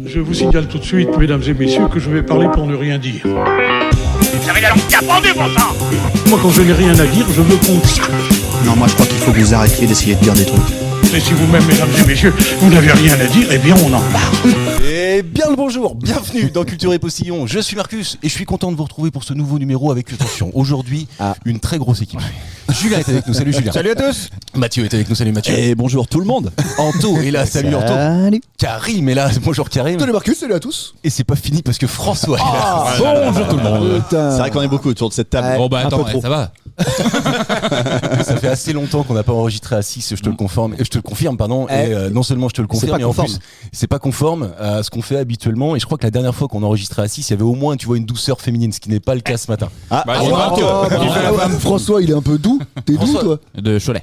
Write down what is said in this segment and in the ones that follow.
Je vous signale tout de suite, mesdames et messieurs, que je vais parler pour ne rien dire. Vous avez la langue bien pendue, bon sang. Moi, quand je n'ai rien à dire, je me consacre. Non, moi je crois qu'il faut que vous arrêtiez d'essayer de dire des trucs. Mais si vous-même, mesdames et messieurs, vous n'avez rien à dire, eh bien, on en parle. Et bien le bonjour, bienvenue dans Culture et Postillon. Je suis Marcus et je suis content de vous retrouver pour ce nouveau numéro avec, attention, aujourd'hui, une très grosse équipe. Julien est avec nous, salut Julien. Salut à tous. Mathieu est avec nous, salut Mathieu. Et bonjour tout le monde. Anto est là, salut Anto. Salut. Karim est là, bonjour Karim. Salut Marcus, salut à tous. Et c'est pas fini parce que François est là. Bonjour tout le monde. C'est vrai qu'on est beaucoup autour de cette table. Bon bah Un attends, peu trop. ça va. Ça fait assez longtemps qu'on n'a pas enregistré à 6, je te le confirme, pardon. Et non seulement je te le confirme, mais en plus, c'est pas conforme à ce qu'on fait habituellement. Et je crois que la dernière fois qu'on enregistrait à 6, il y avait au moins, tu vois, une douceur féminine, ce qui n'est pas le cas ce matin. François, il est un peu doux. T'es doux François. toi? De Cholet.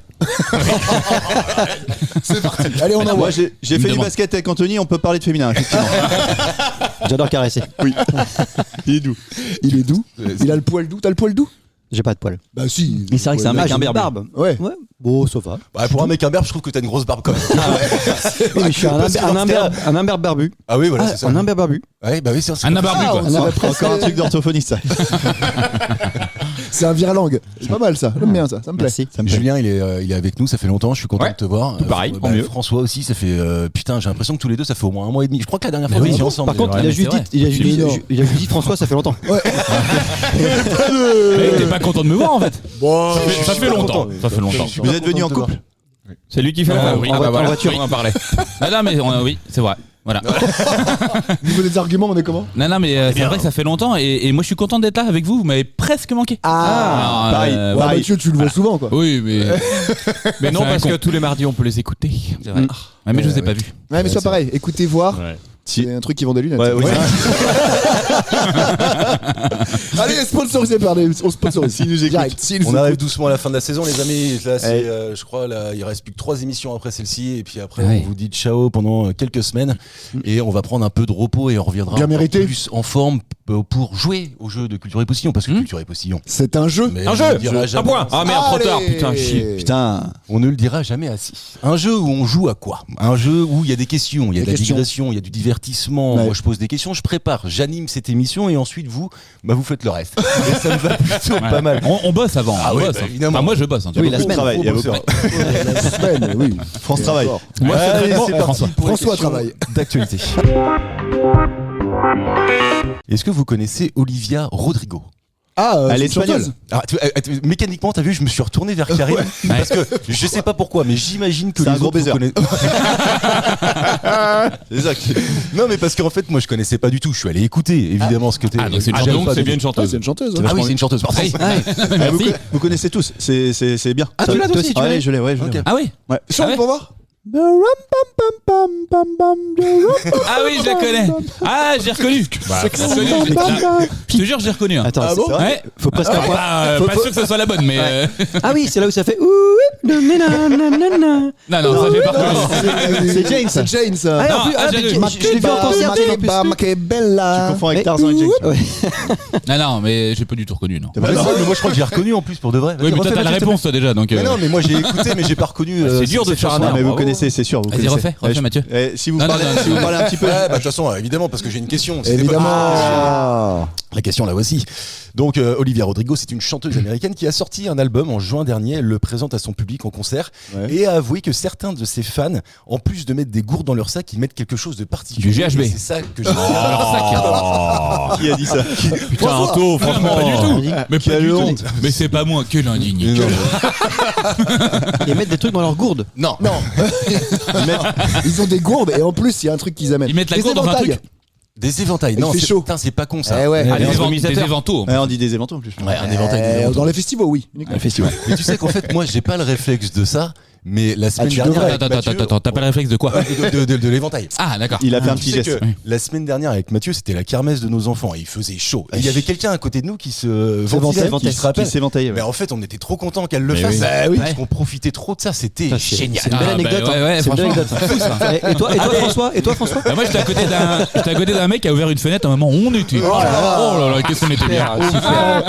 C'est parti. Allez, on envoie. Moi j'ai fait du basket avec Anthony, on peut parler de féminin, effectivement. J'adore caresser. Oui. Il est doux. Il est doux. Il a le poil doux. T'as le poil doux? J'ai pas de poil. Bah si. Mais c'est vrai que c'est un mec j'ai avec une une barbe. Ouais. Ouais. Bon, ça va. Bah, pour un mec imberbe, je trouve que t'as une grosse barbe quand même. Oui, mais je suis un imberbe barbu. Ah oui, voilà, c'est ça. Un imberbe barbu. Ouais, bah oui, c'est Un barbu, quoi. Encore un truc d'orthophoniste, ça. C'est un viralangue. C'est pas mal ça. J'aime bien ça. Ça me plaît. Merci. Ça me plaît. Julien, il est avec nous, ça fait longtemps, je suis content de te voir. tout pareil, tant mieux. François aussi, ça fait. Putain, j'ai l'impression que tous les deux, ça fait au moins un mois et demi. Je crois que la dernière fois, on était ensemble. Par contre, Ouais, il a mais juste c'est dit, il a juste dit François, ça fait longtemps. Mais t'es pas content de me voir en fait. Bon, Ça fait longtemps. Ça fait longtemps. Vous êtes venus en couple? C'est lui qui fait la oui. En voiture. on en parlait. Non, mais oui, c'est vrai. Voilà. au niveau des arguments, on est comment? Non, mais c'est vrai que ça fait longtemps et moi je suis content d'être là avec vous. Vous m'avez presque manqué. Ah. pareil. ouais. Ouais, Mathieu, tu le vois souvent quoi. Oui, mais Non, c'est un parce con. que tous les mardis, on peut les écouter. C'est vrai. Ouais, mais je vous ai pas vu. Ouais, mais c'est pas pareil. Écoutez, voir. Si. C'est un truc qui vend des lunettes. Ouais, oui. Allez, sponsorisé par des. On sponsorise. S'ils nous écoutent. Direct, s'ils nous On arrive écoutent. doucement à la fin de la saison, les amis. Là, c'est, je crois, là, il reste plus que 3 émissions après celle-ci. Et puis après, Ouais. on vous dit ciao pendant quelques semaines. Et on va prendre un peu de repos et on reviendra Bien encore mérité. plus en forme pour jouer au jeu de Culture et Postillon. Parce que Culture et Postillon. C'est un jeu. Mais Un on jeu ne dira jamais- Un point. Ah merde, trop tard. Allez. Putain, chier. Putain. On ne le dira jamais assez. Un jeu où on joue à quoi? Un jeu où il y a des questions, il y a de la questions. digression, il y a du divertissement. Ouais. Moi, je pose des questions, je prépare, j'anime cette émission et ensuite vous faites le reste. Et ça me va plutôt pas mal. On bosse avant. Ah on ouais, bosse, bah, hein. évidemment. Enfin, moi je bosse. Hein, tu Oui, vois. la semaine. Travail, il y a beaucoup. La semaine, oui. France Travail. Moi, Allez, secrètement, c'est parti François. pour les François questions travaille. d'actualité. Est-ce que vous connaissez Olivia Rodrigo? Ah, Elle est c'est une espagnole. chanteuse. Mécaniquement, t'as vu, je me suis retourné vers Karim parce que je sais pas pourquoi, mais j'imagine que C'est les un gros autres vous baiser. C'est ça. Non, mais parce qu'en fait, moi, je connaissais pas du tout. Je suis allé écouter, évidemment, ce que t'es. Ah, donc c'est une Ah, chanteuse. donc c'est bien une Ah, chanteuse. c'est une chanteuse. Ah oui, c'est une chanteuse. Pardon. Vous, vous connaissez tous. C'est bien. Ah, tu l'as, toi aussi, tu Ouais, l'as je l'ai. Ouais, je l'ai. Ok. Ah oui. Chante Ah ouais pour voir. Ah oui, je la connais. Ah, j'ai reconnu. Je te jure, j'ai reconnu. Hein. Attends, Ah bon Ouais. faut presque un point. Pas sûr que ça soit la bonne, mais. Ah oui, c'est là où ça fait. Non, ça j'ai pas reconnu. C'est Jane, ça. C'est Jane ça. Ah, Non, en plus, ah, mais j'ai- je l'ai vu en concert en plus. Ma che bella. Tu confonds avec Mais- Tarzan et Jake. Ouais. Non, mais j'ai pas du tout reconnu, non. Bah, non, mais moi, je crois que j'ai reconnu en plus pour de vrai. Oui, mais toi, t'as la Refais, réponse, toi, déjà, donc. Mais non, mais moi, j'ai écouté, mais j'ai pas reconnu. C'est dur de cette faire un chanson. air, Mais vous bravo. connaissez, c'est sûr. Vous Vas-y, connaissez. refais, Mathieu. Si vous Non, parlez non, non, si vous parlez un petit peu. Ouais, bah, de toute façon, évidemment, parce que j'ai une question. C'était pas- Évidemment. La question, la voici. Donc, Olivia Rodrigo, c'est une chanteuse américaine qui a sorti un album en juin dernier. Elle le présente à son public en concert et a avoué que certains de ses fans, en plus de mettre des gourdes dans leur sac, ils mettent quelque chose de particulier. Du GHB. Et c'est ça que j'ai dans leur sac. Qui a dit ça? Putain, Anto, franchement. Pas du tout. Mais pas du tout. honte. Mais c'est pas moi, quel indigné. Ils mettent des trucs dans leur gourde. Non. Non. Ils ont des gourdes et en plus il y a un truc qu'ils amènent. Ils mettent la Des gourde dans un éventails. truc. Des éventails. Il Non, fait c'est chaud. putain, c'est pas con ça. Eh ouais. Ah, des organisateurs. éventaux. Ouais, on dit des événements en plus. Ouais, un éventail. des éventails. Dans les festivals, oui. uniquement. Un festival. Mais tu sais qu'en fait, moi, j'ai pas le réflexe de ça. Mais la semaine tu dernière, devrais. avec Mathieu, Attends, t'as pas le réflexe de quoi? de l'éventail. Ah, d'accord. Il a fait un Tu petit sais geste. que la semaine dernière avec Mathieu, c'était la kermesse de nos enfants et il faisait chaud. Et il y avait quelqu'un à côté de nous qui se ventilait, qui se rappelle. Qui s'éventaillait. Mais en fait, on était trop contents qu'elle le Mais fasse. oui. Bah oui, parce Ouais. qu'on profitait trop de ça. C'était génial. C'est une belle Ah, anecdote. bah, ouais, hein. C'est une belle franchement. anecdote. Et toi, François Bah, moi, j'étais à côté d'un mec qui a ouvert une fenêtre à un moment où on était. Oh là là, qu'est-ce qu'on était bien.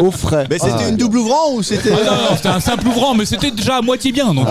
Au frais. Mais c'était une double ouvrant ou c'était. Ah non, c'était un simple ouvrant, mais c'était déjà à moitié bien. Donc,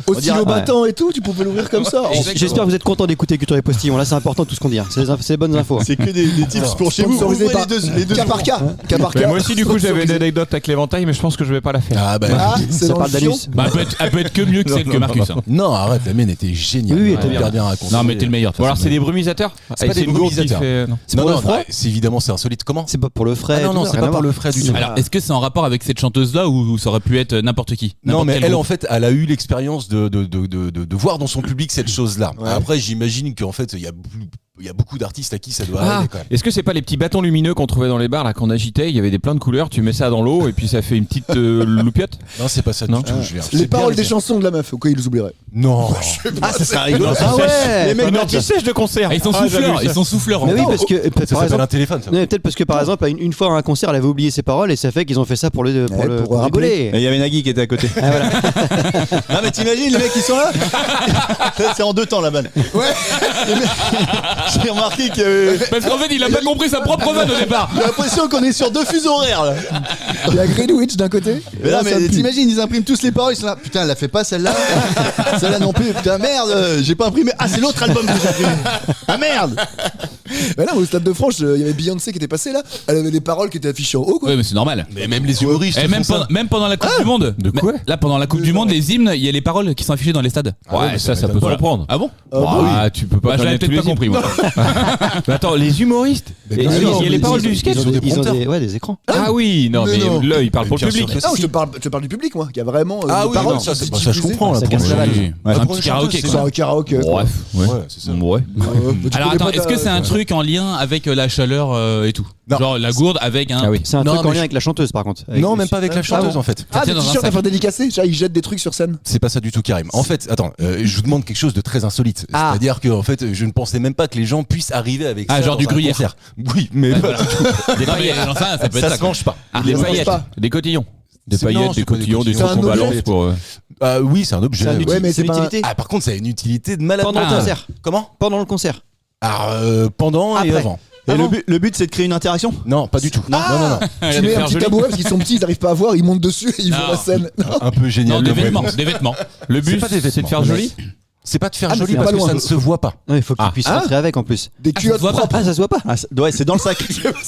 Au On stylo dirait- battant et tout, tu pouvais l'ouvrir comme ça. J'espère que vous êtes content d'écouter Culture et Postillon. Là, c'est important tout ce qu'on dit. C'est les bonnes infos. C'est que des tips pour chez vous. Sponsorisé Ouvrez par les deux cas par cas. Cas par Mais cas. moi aussi, du coup, j'avais une anecdote avec l'éventail, mais je pense que je vais pas la faire. Ah bah. Ah, c'est Ça dans parle le fion. d'anus. Bah, elle peut être que mieux que celle que Marcus. hein. Non, arrête, la mienne était géniale. Oui, Elle t'es était bien. bien racontée. Non, mais t'es le meilleur. Bon, alors, c'est des brumisateurs C'est pas des une gourde qui brumisateurs. fait- non. C'est Non, pour le non, froid. bah, c'est évidemment, c'est insolite. Comment C'est pas pour le frais. Ah non, tout non, ça, c'est rien pas à pour voir. le frais du tout. Alors, est-ce que c'est en rapport avec cette chanteuse-là ou ça aurait pu être n'importe qui? Non, N'importe mais quel elle, groupe en fait, elle a eu l'expérience de voir dans son public cette chose-là. Ouais. Après, j'imagine qu'en fait, il y a beaucoup d'artistes à qui ça doit Ah, arriver quand même. est-ce que c'est pas les petits bâtons lumineux qu'on trouvait dans les bars là qu'on agitait? Il y avait des plein de couleurs, tu mets ça dans l'eau et puis ça fait une petite loupiote. Non, c'est pas ça Non. du tout. Je sais Les bien paroles le des dire. chansons de la meuf, au cas ils les oublieraient. Non. Ah, ça serait rigolo. Ah ouais. Les mecs Non, notent tu sèches de concert. Ah, ils sont souffleurs, ils sont souffleurs. Mais oui, encore. parce que Ça par s'appelle exemple. un téléphone, ça. Non, mais peut-être parce que par exemple, une fois à un concert, elle avait oublié ses paroles et ça fait qu'ils ont fait ça pour pour rigoler. Et il y avait Nagui qui était à côté. Non mais t'imagines les mecs qui sont là. C'est en 2 temps la vanne. Ouais. J'ai remarqué que Parce qu'en fait, il a pas compris sa propre vanne au départ. j'ai l'impression qu'on est sur 2 fuseaux horaires là. Il y a Greenwich d'un côté. Mais là, ça mais pue. t'imagines, ils impriment tous les paroles, ils sont là. Putain, elle a fait pas celle-là. Celle-là non plus. Putain, merde, j'ai pas imprimé. Ah, c'est l'autre album que j'ai imprimé. Ah merde. Mais là, au Stade de France, il y avait Beyoncé qui était passée là. Elle avait des paroles qui étaient affichées en haut, quoi. Ouais, mais c'est normal. Mais même les humoristes. Et font ça. même pendant la Coupe du Monde. De quoi Là, pendant la Coupe du Monde, les hymnes, il y a les paroles qui sont affichées dans les stades. Ouais, ça peut se Voilà. reprendre. Ah bon? Ah, tu peux pas. Bah, j'avais connaître peut-être tous pas les compris, moi. Mais attends, les humoristes. Mais Et bien Il sûr, y a les mais paroles ils du sketch. ont des Ils ont prompteurs. des écrans. Ah oui, non, Mais mais non. l'œil parle pour le bien sûr public. que Non, si. je te parle du public, moi, qui a vraiment Ah des oui, paroles non, qui ça, sont c'est- ça, je utilisées. comprends. Là, Ça pour casse une la chanteuse. vanne. C'est un Pour une petit karaoké, chanteuse, C'est quoi. un karaoké. quoi. Bref, ouais. Ouais, c'est ça. Ouais. Tu Alors connais attends, pas est-ce que c'est un truc en lien avec la chaleur et tout? Non. Genre la gourde avec un. Ah oui. C'est un Non, truc en mais lien avec la chanteuse par contre. Avec Non, le- même pas avec la chanteuse en fait. Ah, Tiens, des dans un t-shirts à sac. faire dédicacer. Ils jettent des trucs sur scène. C'est pas ça du tout, Karim. En fait, attends, je vous demande quelque chose de très insolite. Ah. C'est-à-dire que en fait, je ne pensais même pas que les gens puissent arriver avec Ah, ça. genre dans du un gruyère. concert. Oui, mais pas du tout. Des paillettes, j'en sais rien, ça peut être Ça ça. se quoi. mange pas. Des mange paillettes, pas. des cotillons. Des C'est- non, paillettes, c'est des pas des cotillons, des cotillons. trucs C'est qu'on un balance objet. pour. Oui, c'est un objet. C'est un oui. outil. Ouais, mais c'est c'est pas un- l'utilité. Ah, par contre, ça a une utilité de malade Pendant le mental. concert. Comment Pendant le concert. Alors, pendant et Après. avant. Et le but c'est de créer une interaction. Non, pas du tout. Non, non, non. Tu mets un petit tabouret parce qu'ils sont petits, ils n'arrivent pas à voir, ils montent dessus et ils Non. font la scène. Un peu génial. Non, des comme vêtements, réponse. des vêtements. Le but, pas des c'est de vêtements. faire joli. C'est pas de faire Ah, mais joli c'est parce pas que loin. ça ne se voit pas. Non, il faut qu'ils puissent rentrer avec en plus. Des Ah, ça culottes se voit pas. propres. Ah, ça se voit pas. Ouais, c'est dans le sac.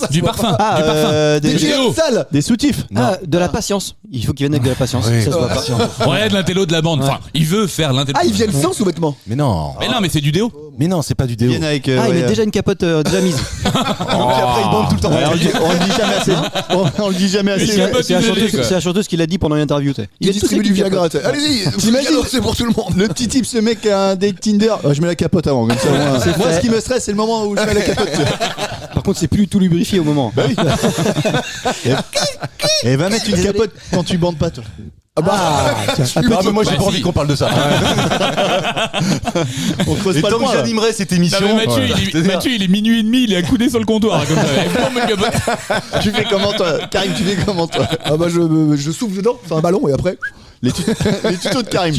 Du parfum, Ah, du parfum. Des des culottes sales. soutifs. Ah, de la patience. Il faut qu'ils viennent avec de la patience. Oui. Ça se voit pas. Ouais, de l'intello de la bande. Enfin, il veut faire l'intello. Ah, ils viennent sans sous-vêtements. Mais non. Mais non, mais c'est du déo. Mais non, c'est pas du Ils déo. viennent avec. Ah, il ouais, met déjà une capote déjà mise. puis après ils bandent tout le temps. Ouais, on le dit jamais assez. On le dit jamais Mais assez. c'est ouais. pas C'est la isolé, chanteuse- quoi. c'est la chanteuse qui l'a dit pendant l'interview. Ils viennent tous distribuent avec du une Viagra. capote. Allez-y, T'imagines c'est pour tout le monde. Le petit type, ce mec qui a un date Tinder. Je mets la capote avant. Comme ça, moi, ce qui me stresse, c'est le moment où je mets la capote. Par contre, c'est plus du tout lubrifié au moment. Et va mettre une capote quand tu bandes pas, toi. Ah bah, Ah, mais moi j'ai Bah, pas si. envie qu'on parle de ça. On creuse Et pas le tant que point. là. j'animerai cette Non, émission. mais Mathieu, il est minuit et demi, il est accoudé sur le comptoir. Comme ça. Et boum, une capote. Tu fais comment, toi Karim, tu fais comment, toi ah bah je souffle dedans, c'est un ballon et après. les tutos de Karim.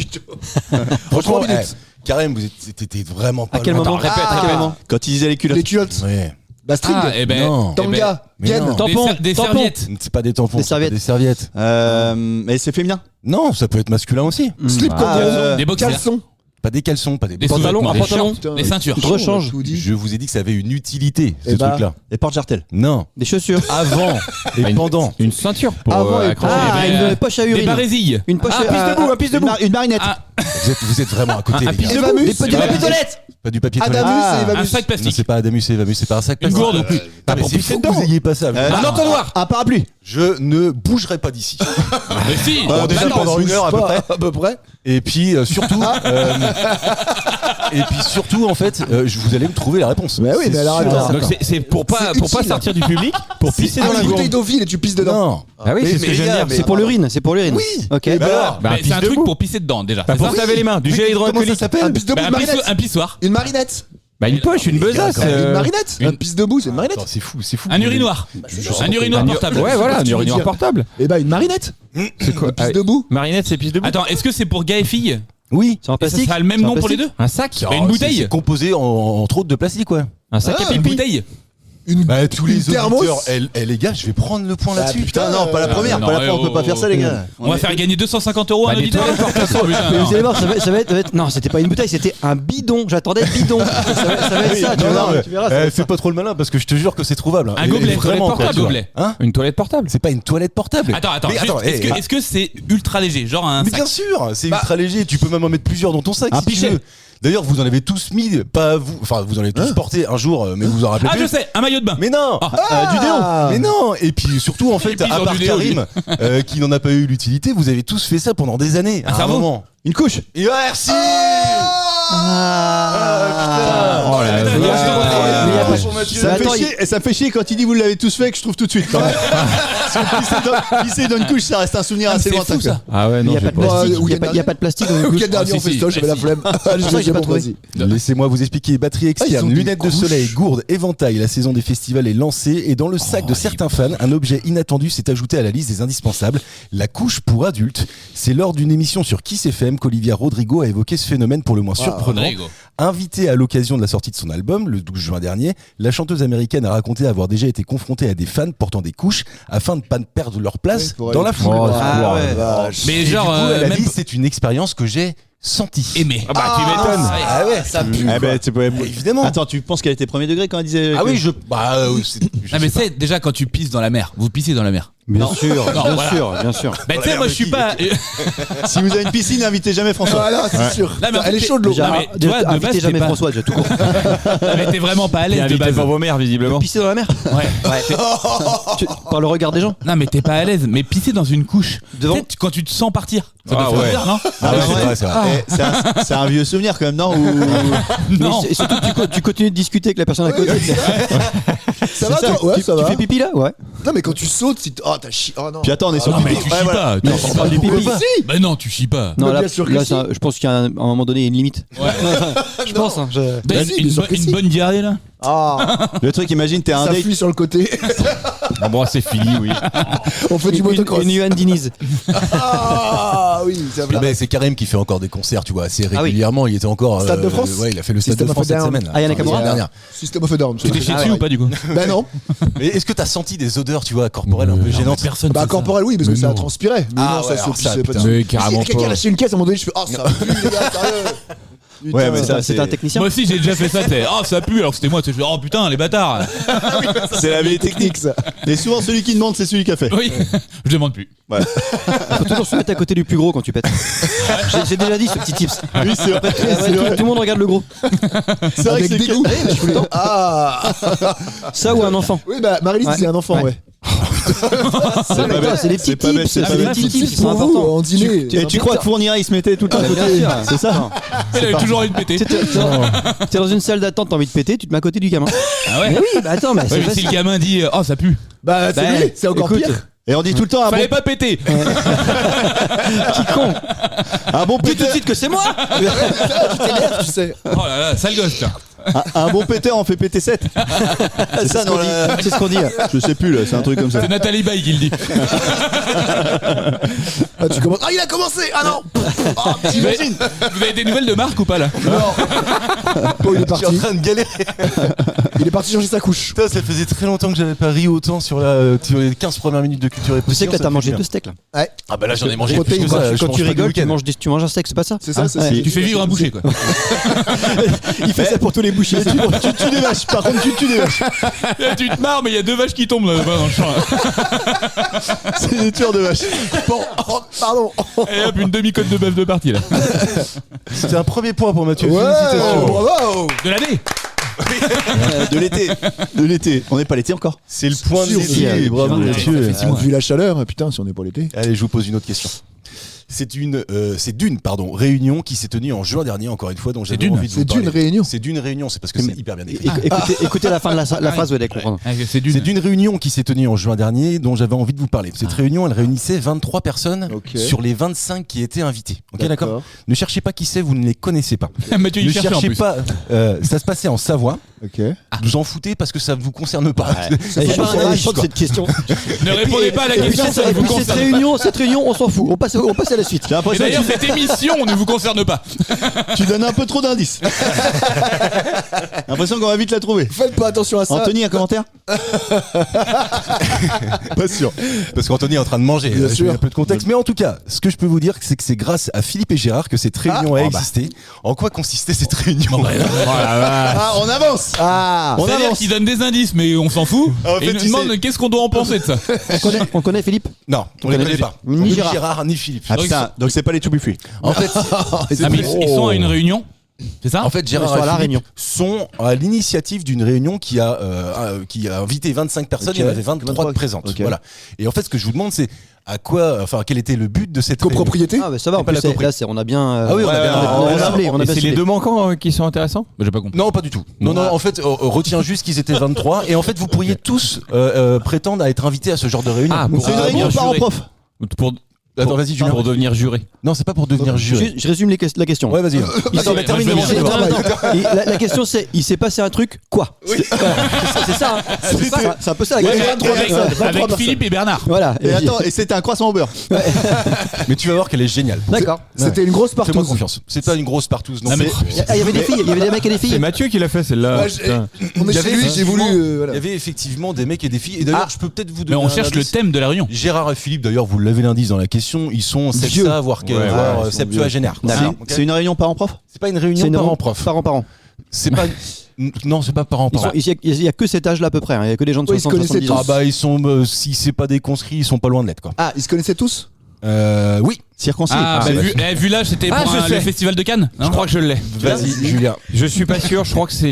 Franchement, 3 minutes. Karim, vous t'étais vraiment pas À quel loin. moment répète, À quel répète. moment Quand il disait les culottes. Les culottes, Ouais. la string, Ah, et ben. Non. eh ben, tanga, mais gaine. non. Tampon, Des tampon. serviettes. C'est pas des tampons. Des c'est pas serviettes. Des serviettes. Mais c'est féminin. Non, ça peut être masculin aussi. Slip combinaison, Des boxers. caleçon. Pas des caleçons, pas des. Des Pantalon, sous-vêtements, un des pantalon. shorts, Putain, des ceintures. Je rechange. Tout dit. Je vous ai dit que ça avait une utilité, ce Eh bah, truc-là. Les portes-jartelles. Non. Des chaussures. Avant et pendant. Une ceinture pour Avant et accrocher Ah, les une poche à Des urine. barésilles. Une poche Ah, à piste debout, piste debout. Une marinette. Ah, Vous êtes vraiment à côté, Un les gars. piste Evamus, Des papiers Evamus. toilettes. Pas du papier toilette. Adamus et un Evamus. sac Non, plastique. c'est pas Adamus et Evamus, c'est pas un sac Une plastique. gourde. Ah, mais c'est fou que vous ayez pas ça. Un entonnoir. Un parapluie. Je ne bougerai pas d'ici. Mais si. Bon, déjà Bah non. pendant une heure à peu près. À peu près. Et puis surtout en fait, vous allez me trouver la réponse. Mais oui, C'est mais alors, sûr. attends. Donc c'est pour pas utile. sortir du public, pour pisser dans Ah, la une bouteille gourde. d'eau vide et tu pisses dedans. Non. Ah oui, Mais- c'est ce mais que je les viens de gars, dire. mais- C'est pour l'urine, c'est pour l'urine. Oui. Ok. Bah alors, Bah, pisse c'est un truc debout. pour pisser dedans déjà. Bah, c'est pour ça se laver les mains, du gel Comment ça hydroalcoolique. s'appelle Un pisse debout, Bah, une un marinette. pissoir. Une marinette. Bah une poche, une besace. Une marinette. Un une- pisse debout, c'est une marinette. Attends, c'est fou. Un urinoir. Un urinoir portable. Ouais, voilà, un tu veux urinoir dire. portable. Eh bah une marinette. C'est quoi Pisse debout. Marinette, c'est pisse debout. Attends, est-ce que c'est pour gars et filles? Oui. C'est en Et ça plastique. sera le même C'est en nom pour les deux? plastique. Un sac, Bah, une bouteille. C'est composé entre autres de plastique, ouais. un sac à Une pipi. bouteille. Tous les thermos. auditeurs, les gars, je vais prendre le point là-dessus. Putain, non, pas la première, non, pas la première, on peut pas faire ça, les gars. On va faire gagner 250 € à un des auditeur. toilettes portables. Putain, Mais non. vous allez voir, ça va être. Non, c'était pas une bouteille, c'était un bidon. J'attendais bidon. Ça va être ça, tu Non, vois. non, Tu verras, ça va être fais pas trop le malin parce que je te jure que c'est trouvable. Un gobelet, Vraiment, toilette portable, quoi, tu vois. gobelet. Hein Une toilette portable. C'est pas une toilette portable. Attends, Mais juste, est-ce que c'est ultra léger, genre un Mais sac? bien sûr, c'est ultra léger. Tu peux même en mettre plusieurs dans ton sac. Un si tu pichet. veux. D'ailleurs, vous en avez tous mis, pas vous. Enfin, vous en avez tous porté un jour, mais vous vous en rappelez Ah, plus. je sais, un maillot de bain. Mais non, Du déo. mais non. Et puis surtout, en fait, puis, ils à ont part du déo, Karim, qui n'en a pas eu l'utilité, vous avez tous fait ça pendant des années. À un cerveau. moment. Une couche. Et merci. Oh là Mais il y a là. pas- Ça me fait chier, et ça me fait chier quand il dit vous l'avez tous fait que je trouve tout de suite. Quand même. Parce que pisser dans une couche, ça reste un souvenir assez c'est lointain. fou, ça. Ah ouais, Il non, n'y a j'ai pas de pas. plastique. Ouais, Il n'y a pas de plastique dans une Le couche. week-end dernier, Ah, on si, fait si, ça, j'avais la si. flemme. ça que j'ai J'ai pas bon, trouvé. vas-y. Laissez-moi vous expliquer. Batterie ils externe, ont des lunettes de couches. soleil, gourde, éventail. La saison des festivals est lancée et dans le sac de certains fans, un objet inattendu s'est ajouté à la liste des indispensables. La couche pour adultes. C'est lors d'une émission sur Kiss FM qu'Olivia Rodrigo a évoqué ce phénomène pour le moins surprenant. Rodrigo. Invitée à l'occasion de la sortie de son album, le 12 juin dernier, la chanteuse américaine a raconté avoir déjà été confrontée à des fans portant des couches afin de ne pas perdre leur place Oui, pour dans aller la plus foule. loin. Ah ouais. Vache. Mais Et genre, du coup, elle a même dit c'est une expérience que j'ai sentie. aimé. Ah bah tu m'étonnes. Ah ouais, ça pue. Eh ben, tu peux- Évidemment. Attends, tu penses qu'elle était premier degré quand elle disait. Ah que- oui, je. Bah, je Non, mais sais pas. c'est déjà quand tu pisses dans la mer. Vous pissez dans la mer. Bien sûr, Non, bien voilà. sûr, bien sûr. Bah, tu sais, moi, je suis pas. Si vous avez une piscine, n'invitez jamais François. Voilà, c'est sûr. Là, mais en Elle est fait, chaude l'eau. déjà- mais tu vois, de base, Invitez t'es jamais pas- François, déjà tout court. Mais t'es vraiment pas à l'aise de Invité base. pour vos mères, visiblement. Pisser dans la mer Ouais. par le regard des gens. Non, mais t'es pas à l'aise. Mais pisser dans une couche. Devant. Tu sais, quand tu te sens partir. Ça doit Ah faire ouais. bizarre, non Ah ouais, c'est vrai, c'est vrai. Eh, c'est un vieux souvenir quand même, non Non. Et surtout, tu continues de discuter avec la personne à côté. Ça va, ça. toi? Ouais, ça Tu va. fais pipi là? Ouais. Non, mais quand tu sautes, si oh, t'as chié. Oh non. Puis attends, on est sur Non, le mais pipi. tu chies pas. Non, on parle du pipi. Bah non, tu chies pas. Non, Mais là, bien sûr que là, si. je pense qu'à un moment donné, il y a une limite. Ouais. Je pense. hein, Bah, Vas-y, bien sûr que une si. bonne diarrhée là. Ah, Le truc, imagine, t'es un ça date. fuit sur le côté. Bon, c'est fini, oui. On fait du motocross. Une Yuan Diniz. Ah oui, c'est vrai. Mais c'est Karim qui fait encore des concerts, tu vois, assez Ah oui. régulièrement. Il était encore. Stade de France Ouais, il a fait le Stade System de of France a cette Down. semaine. Ah, Yana Enfin, Nakamura l'année dernière. System of a Down. Tu t'es chié Ah, dessus ouais. ou pas du coup? Ben non. Mais est-ce que t'as senti des odeurs, tu vois, corporelles un peu gênantes? Personne. Bah, fait ça. corporel, oui, parce que ça transpirait. Mais Ah non, ouais, ça alors se ça, pissait pas putain. dessus. Mais carrément Si quelqu'un pas. lâché une caisse, à un moment donné, je fais oh, ça pue, les gars, sérieux. Putain. Ouais, mais ça, C'est un technicien. Moi aussi j'ai déjà fait ça, c'est oh ça pue alors que c'était moi, tu fais oh putain les bâtards. c'est la vieille technique. ça. Et souvent, celui qui demande, c'est celui qui a fait. Oui, je demande plus. Faut toujours se mettre à côté du plus gros quand tu pètes. J'ai déjà dit ce petit tips. Oui, c'est vrai. Tout le monde regarde le gros. C'est vrai que Avec c'est dégoût. que- Ah. Ça ou un enfant. Oui, bah, Marie-Lise, Ouais. c'est un enfant, ouais. C'est les petits c'est pas bête, tips. c'est pas C'est les bête. petits tips qui sont pour vous, importants. en dîner. Et tu crois que Fournière, il se mettait tout le temps à côté? Bien sûr. C'est ça? Elle avait toujours envie de péter. T'es dans une salle d'attente, t'as envie de péter, tu te mets à côté du gamin. Ah ouais. Mais oui, bah attends, mais Ouais, c'est mais si facile. le gamin dit oh ça pue, Bah, c'est Bah, vrai, c'est encore écoute, pire. Et on dit tout le temps fallait pas péter. Qui con. un bon Dis tout de péteur. suite que c'est moi. Tu t'énerves, tu sais. Oh là là, sale gosse là. Un bon péteur en fait péter 7. C'est ça, non? C'est ce qu'on dit. Je sais plus, là, c'est un truc comme ça. C'est Nathalie Baye qui le dit. Ah, tu commences. Ah, il a commencé. Ah non. Ah, t'imagines. Vous avez des nouvelles de Marc ou pas là? Bon, il est Je suis en parti. train de galérer. Il est parti changer sa couche. Putain, ça faisait très longtemps que j'avais pas ri autant sur les 15 premières minutes de culture et Tu sais que là, ça t'as fait mangé bien. 2 steaks là. Ouais. Ah bah là j'en ai mangé plus Protéines, que ça. je Quand mange tu pas rigoles, le week-end. tu manges un steak, c'est pas ça? C'est ça, c'est Ouais. ça. Tu fais vivre un boucher quoi. Il fait ça pour tous les bouchers. Tu tues des vaches. Par contre, tu tues des vaches. Tu te marres mais il y a 2 vaches qui tombent là dans le champ. Là. C'est des tueurs de vaches. Bon, oh, pardon. Et hop une demi-côte de bœuf de partie là. C'était un premier point pour Mathieu. Ouais, Félicitations. bravo. De l'année. De l'été. De l'été. On n'est pas l'été encore. C'est le point de Si, l'été. si, Bravo ouais, Mathieu. ça fait 6 mois. Vu la chaleur, putain, si on n'est pas l'été. Allez, je vous pose une autre question. C'est d'une réunion qui s'est tenue en juin dernier, encore une fois, dont j'avais d'une. envie de vous C'est d'une parler. réunion. C'est d'une réunion, c'est parce que c'est hyper bien écrit. Écoutez la fin de la phrase, vous allez comprendre. Ah, c'est C'est d'une réunion qui s'est tenue en juin dernier dont j'avais envie de vous parler. Cette réunion, elle réunissait 23 personnes Ok. sur les 25 qui étaient invitées. Ok, d'accord. Ne cherchez pas qui c'est, vous ne les connaissez pas. Mathieu Ne il cherche en cherchez plus. pas. Ça se passait en Savoie. Ok. Vous en foutez parce que ça ne vous concerne pas. C'est pas un âge de cette question. Ne répondez pas à la Et puis, question, ça ne vous cette concerne pas. réunion, on s'en fout. On passe à la suite. J'ai Et l'impression d'ailleurs, que cette émission ne vous concerne pas. tu donnes un peu trop d'indices. J'ai l'impression qu'on va vite la trouver. Faites pas attention à ça. Anthony, un commentaire? Pas sûr. Parce qu'Anthony est en train de manger. Bien Je sûr. mets un peu de contexte. Mais en tout cas, ce que je peux vous dire, c'est que c'est grâce à Philippe et Gérard que cette réunion a existé. En quoi consistait cette réunion? Ah, on avance. Ah. On C'est-à-dire avance. qu'ils donnent des indices, mais on s'en fout. En Et fait, ils nous tu demandent sais- qu'est-ce qu'on doit en penser de ça. On connaît Philippe? Non, on les connaît pas. Ni Gérard. Ni Philippe. Ah putain, donc c'est pas les To Be Free. En fait, Ah, mais ils sont à une réunion. C'est ça? En fait, Gérard Ils sont à la et Philippe réunion. sont à l'initiative d'une réunion qui a invité 25 personnes. Ok. Il y en avait 23 de présentes. Ok. Voilà. Et en fait, ce que je vous demande, c'est quel était le but de cette réunion? Copropriété. Ah bah ça va, en C'est pas plus la c'est- coprie. là on a bien Ah oui, on a bien- on a on a- ciblé, on a Et bien c'est les ciblé. deux manquants qui sont intéressants? J'ai pas compris. Non, pas du tout. Non, en fait, retiens juste qu'ils étaient 23. Et en fait, vous pourriez tous prétendre à être invités à ce genre de réunion. Ah, C'est une pour réunion devenir par en juré. prof. Pour Attends, vas-y, Julien. pour devenir juré. Non, c'est pas pour devenir juré. Je résume la question. Ouais, vas-y. Attends, mais moi, termine je veux de bien. manger. Attends. Et la question c'est, il s'est passé un truc, quoi? C'est ça, hein. C'est un peu ça la Ouais, question. avec Philippe et Bernard. Voilà. Et attends, et c'était un croissant au beurre. Mais tu vas voir qu'elle est géniale. D'accord. C'était une grosse Fais-moi partouze. confiance. C'est pas une grosse partouze. Non, Non, mais- Il y avait des filles, il y avait des mecs et des C'est filles. Mathieu qui l'a fait celle-là. Ouais, Putain. On est Il y chez avait lui, j'ai voulu. Il Voilà. y avait effectivement des mecs et des filles. Et d'ailleurs, je peux peut-être vous Mais donner. on un cherche le indice. thème de la réunion. Gérard et Philippe, d'ailleurs, vous l'avez l'indice dans la question, ils sont Vieux. sexa, voire ils sont septuagénaires. D'accord. Ok. C'est une réunion parents prof. C'est pas une réunion C'est une parents-prof. Parents. C'est pas. Non, c'est pas parents-parents. Il y a que cet âge là à peu près, hein. Il y a que des gens de Ouais, ils se 60 connaissaient 70 tous. ans. Ah bah ils sont, si c'est pas des conscrits, ils sont pas loin de l'être quoi. Ah, ils se connaissaient tous. Oui. Circoncis. Ah, bah, vu l'âge, c'était Ah, pour je sais. le festival de Cannes. Je crois que je l'ai. Vas-y, Julien. Je suis pas sûr, je crois que c'est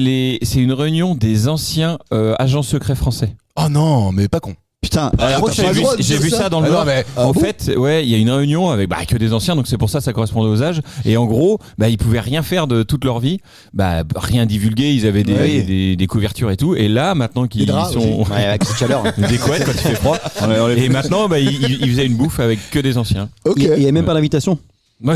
une réunion des anciens agents secrets français. Oh non, mais pas con. Putain. Je crois que t'as pas le droit de j'ai dire vu ça. ça dans le Ah non, Nord. mais- En bon fait, ouais, il y a une réunion avec que des anciens, donc c'est pour ça correspondait aux âges. Et en gros, ils pouvaient rien faire de toute leur vie, rien divulguer. Ils avaient des couvertures et tout. Et là, maintenant qu'ils draps sont Ouais, avec cette chaleur. des couettes quand il fait froid. Et maintenant, ils faisaient une bouffe avec que des anciens. Ok. Il y a même pas d'invitation. Ouais.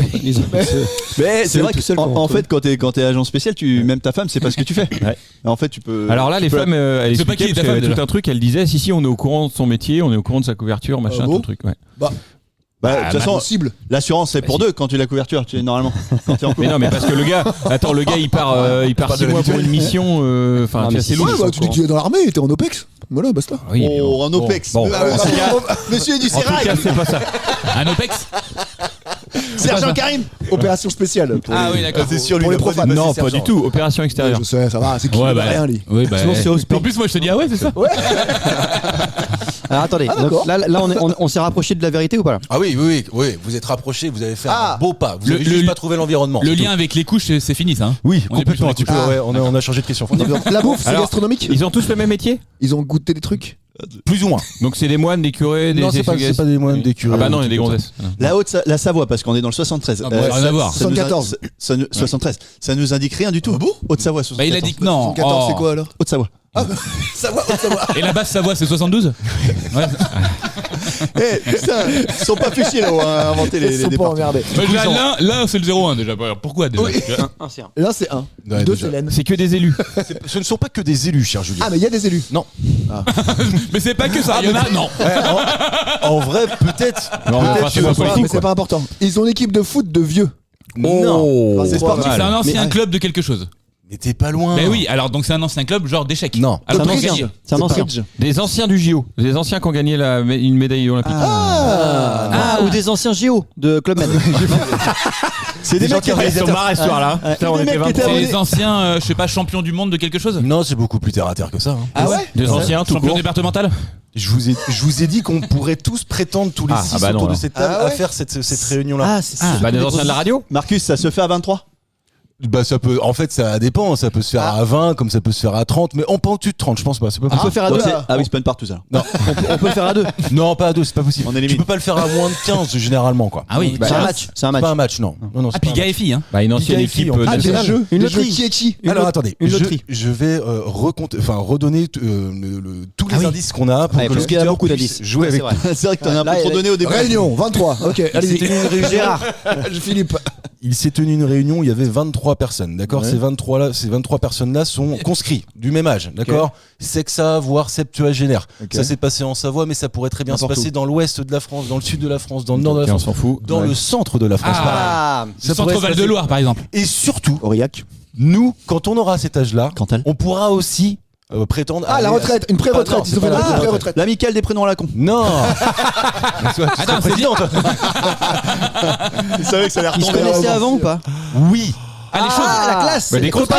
Mais c'est vrai tout que seul qu'on en fait, quand t'es agent spécial, même ta femme, c'est pas ce que tu fais. Ouais. En fait, tu peux. Alors là, les tu peux- femmes, elles sais pas qui expliquaient est ta parce femme, qu'il y avait déjà. tout un truc. Elles disaient si, on est au courant de son métier, on est au courant de sa couverture, machin, bon tout le truc. Ouais. Bah, de toute façon, Cible. l'assurance c'est pour deux quand tu as la couverture, tu es normalement. Quand t'es en couple. Mais non, mais parce que le gars, il part 6 mois pour une mission. Enfin, mais c'est si, lourd. Ouais, bah, tu dis qu'il est dans l'armée, il était en OPEX. Voilà, basta. Oui, mais Oh, bon. en OPEX. Bon. Monsieur du En tout Sérail. cas, c'est pas ça. Un OPEX. Sergent Karim. Opération spéciale. Ah oui, d'accord. C'est sûr, lui, Pour les il a pas profanes. dit Non, passer pas sergent. du tout. Opération Ouais, extérieure. je sais, ça va, c'est qui Ouais, il bah, a rien, lui. Oui, bah. Sinon, c'est hospé. En plus, moi, je te dis, ah ouais, c'est ça. Alors attendez, Ah, donc, d'accord. là on s'est rapproché de la vérité ou pas là? Ah oui, vous êtes rapprochés, vous avez fait un beau pas. Vous Le- avez le- juste pas trouvé l'environnement. Le c'est lien avec les couches, c'est fini, ça. Hein. tout. Oui, On est plus complètement. sur les Tu peux, couches. ouais, on a changé de question. La bouffe, c'est Alors, gastronomique. Ils ont tous le même métier? Ils ont goûté des trucs. Plus ou moins. Donc c'est des moines, des curés, des Non, c'est pas des moines, des curés. Ah bah non, il y a des gonzesses. La Savoie, parce qu'on est dans le 73. Ah, bon, rien à voir. 74. 73. Ça nous indique rien du tout. Haute-Savoie, 74. Bah, il a dit que non. 14, Oh. c'est quoi alors Haute-Savoie. Et la basse Savoie, c'est 72. Ouais. Eh, putain, ils sont pas fichés là où on a inventé Ils les sont pas départs. emmerdés. Là, c'est le 0-1 déjà. Pourquoi déjà? Là, c'est un. Ouais, Deux, déjà. c'est Hélène. C'est que des élus. Ce ne sont pas que des élus, cher Julien. Ah, mais il y a des élus. Non. Mais c'est pas que ça. Il y en a, non. En vrai, peut-être. Non, mais enfin, c'est pas Ah, politique, mais c'est pas important. Ils ont une équipe de foot de vieux. Non. Ah, C'est sportif. mal. C'est un ancien Mais- club de quelque chose. Mais t'es pas loin. Mais oui, alors donc c'est un ancien club, genre d'échecs. Non. C'est Alors, un donc, ancien. C'est un ancien. Des anciens du JO. Des anciens qui ont gagné une médaille olympique. Ah, ou des anciens JO de Club Med. C'est des mecs qui Sur Marais ce soir-là. Putain, on Des était mecs qui étaient 23. C'est les anciens, je sais pas, champions du monde de quelque chose. Non, c'est beaucoup plus terre à terre que ça. hein. Ah ouais Des anciens, tout Champion court. départemental. Je vous ai dit qu'on pourrait tous prétendre tous les 6 bah non, autour de alors. cette table Ah ouais à faire cette réunion-là. Ah, c'est Bah, des anciens de la radio. Marcus, ça se fait à 23. Bah ça peut, en fait ça dépend, ça peut se faire à 20 comme ça peut se faire à 30, mais en pas au-dessus de 30 je pense pas, c'est pas On possible. peut faire à Bon, deux. c'est- Ah oui, c'est pas une partouze alors. On peut faire à deux. Non pas à 2, c'est pas possible. On élimine. Tu peux pas le faire à moins de 15 généralement quoi. Ah oui. C'est un match. C'est un C'est match. pas un match non. Non, c'est Ah puis pas un gars et filles. Hein. Bah, une ancienne Liga et filles, équipe. on Ah, des nationale. jeux. Une Des loterie. jeux qui est qui Une Alors lot- attendez, une loterie. je vais redonner tous les oui. indices qu'on a pour Ouais, que parce qu'il y a l'auditeur beaucoup puisse d'indices. jouer Ouais, avec c'est vrai. C'est vrai que t'en as un Là, peu trop donné au début. Réunion, 23. Ok, allez-y. Gérard. Philippe. il s'est tenu une réunion où il y avait 23 personnes, d'accord. Ouais. Ces 23 personnes-là sont conscrits, du même âge, d'accord. Sexa, voire septuagénaire. Ok. Ça s'est passé en Savoie, mais ça pourrait très bien N'importe se passer dans l'ouest de la France, dans le sud de la France, dans le nord de la Ok, on France, s'en fout. dans le centre de la France. pareil. Ah, Ça Centre pourrait se Val de passer. Loire, par exemple. Et surtout, Aurillac. nous, quand on aura cet âge-là, Cantal. on pourra aussi prétendre. Ah, la aller à- retraite, une pré-retraite. Ah, non, Ils ont c'est fait pas la la pré-retraite. L'amicale des prénoms à la con. Non. Attends, c'est président, toi. Vous savez que ça a l'air ils se tombé. connaissaient avant ou pas? Oui. Ah, les choses. Ah, la classe. Bah, des conscrits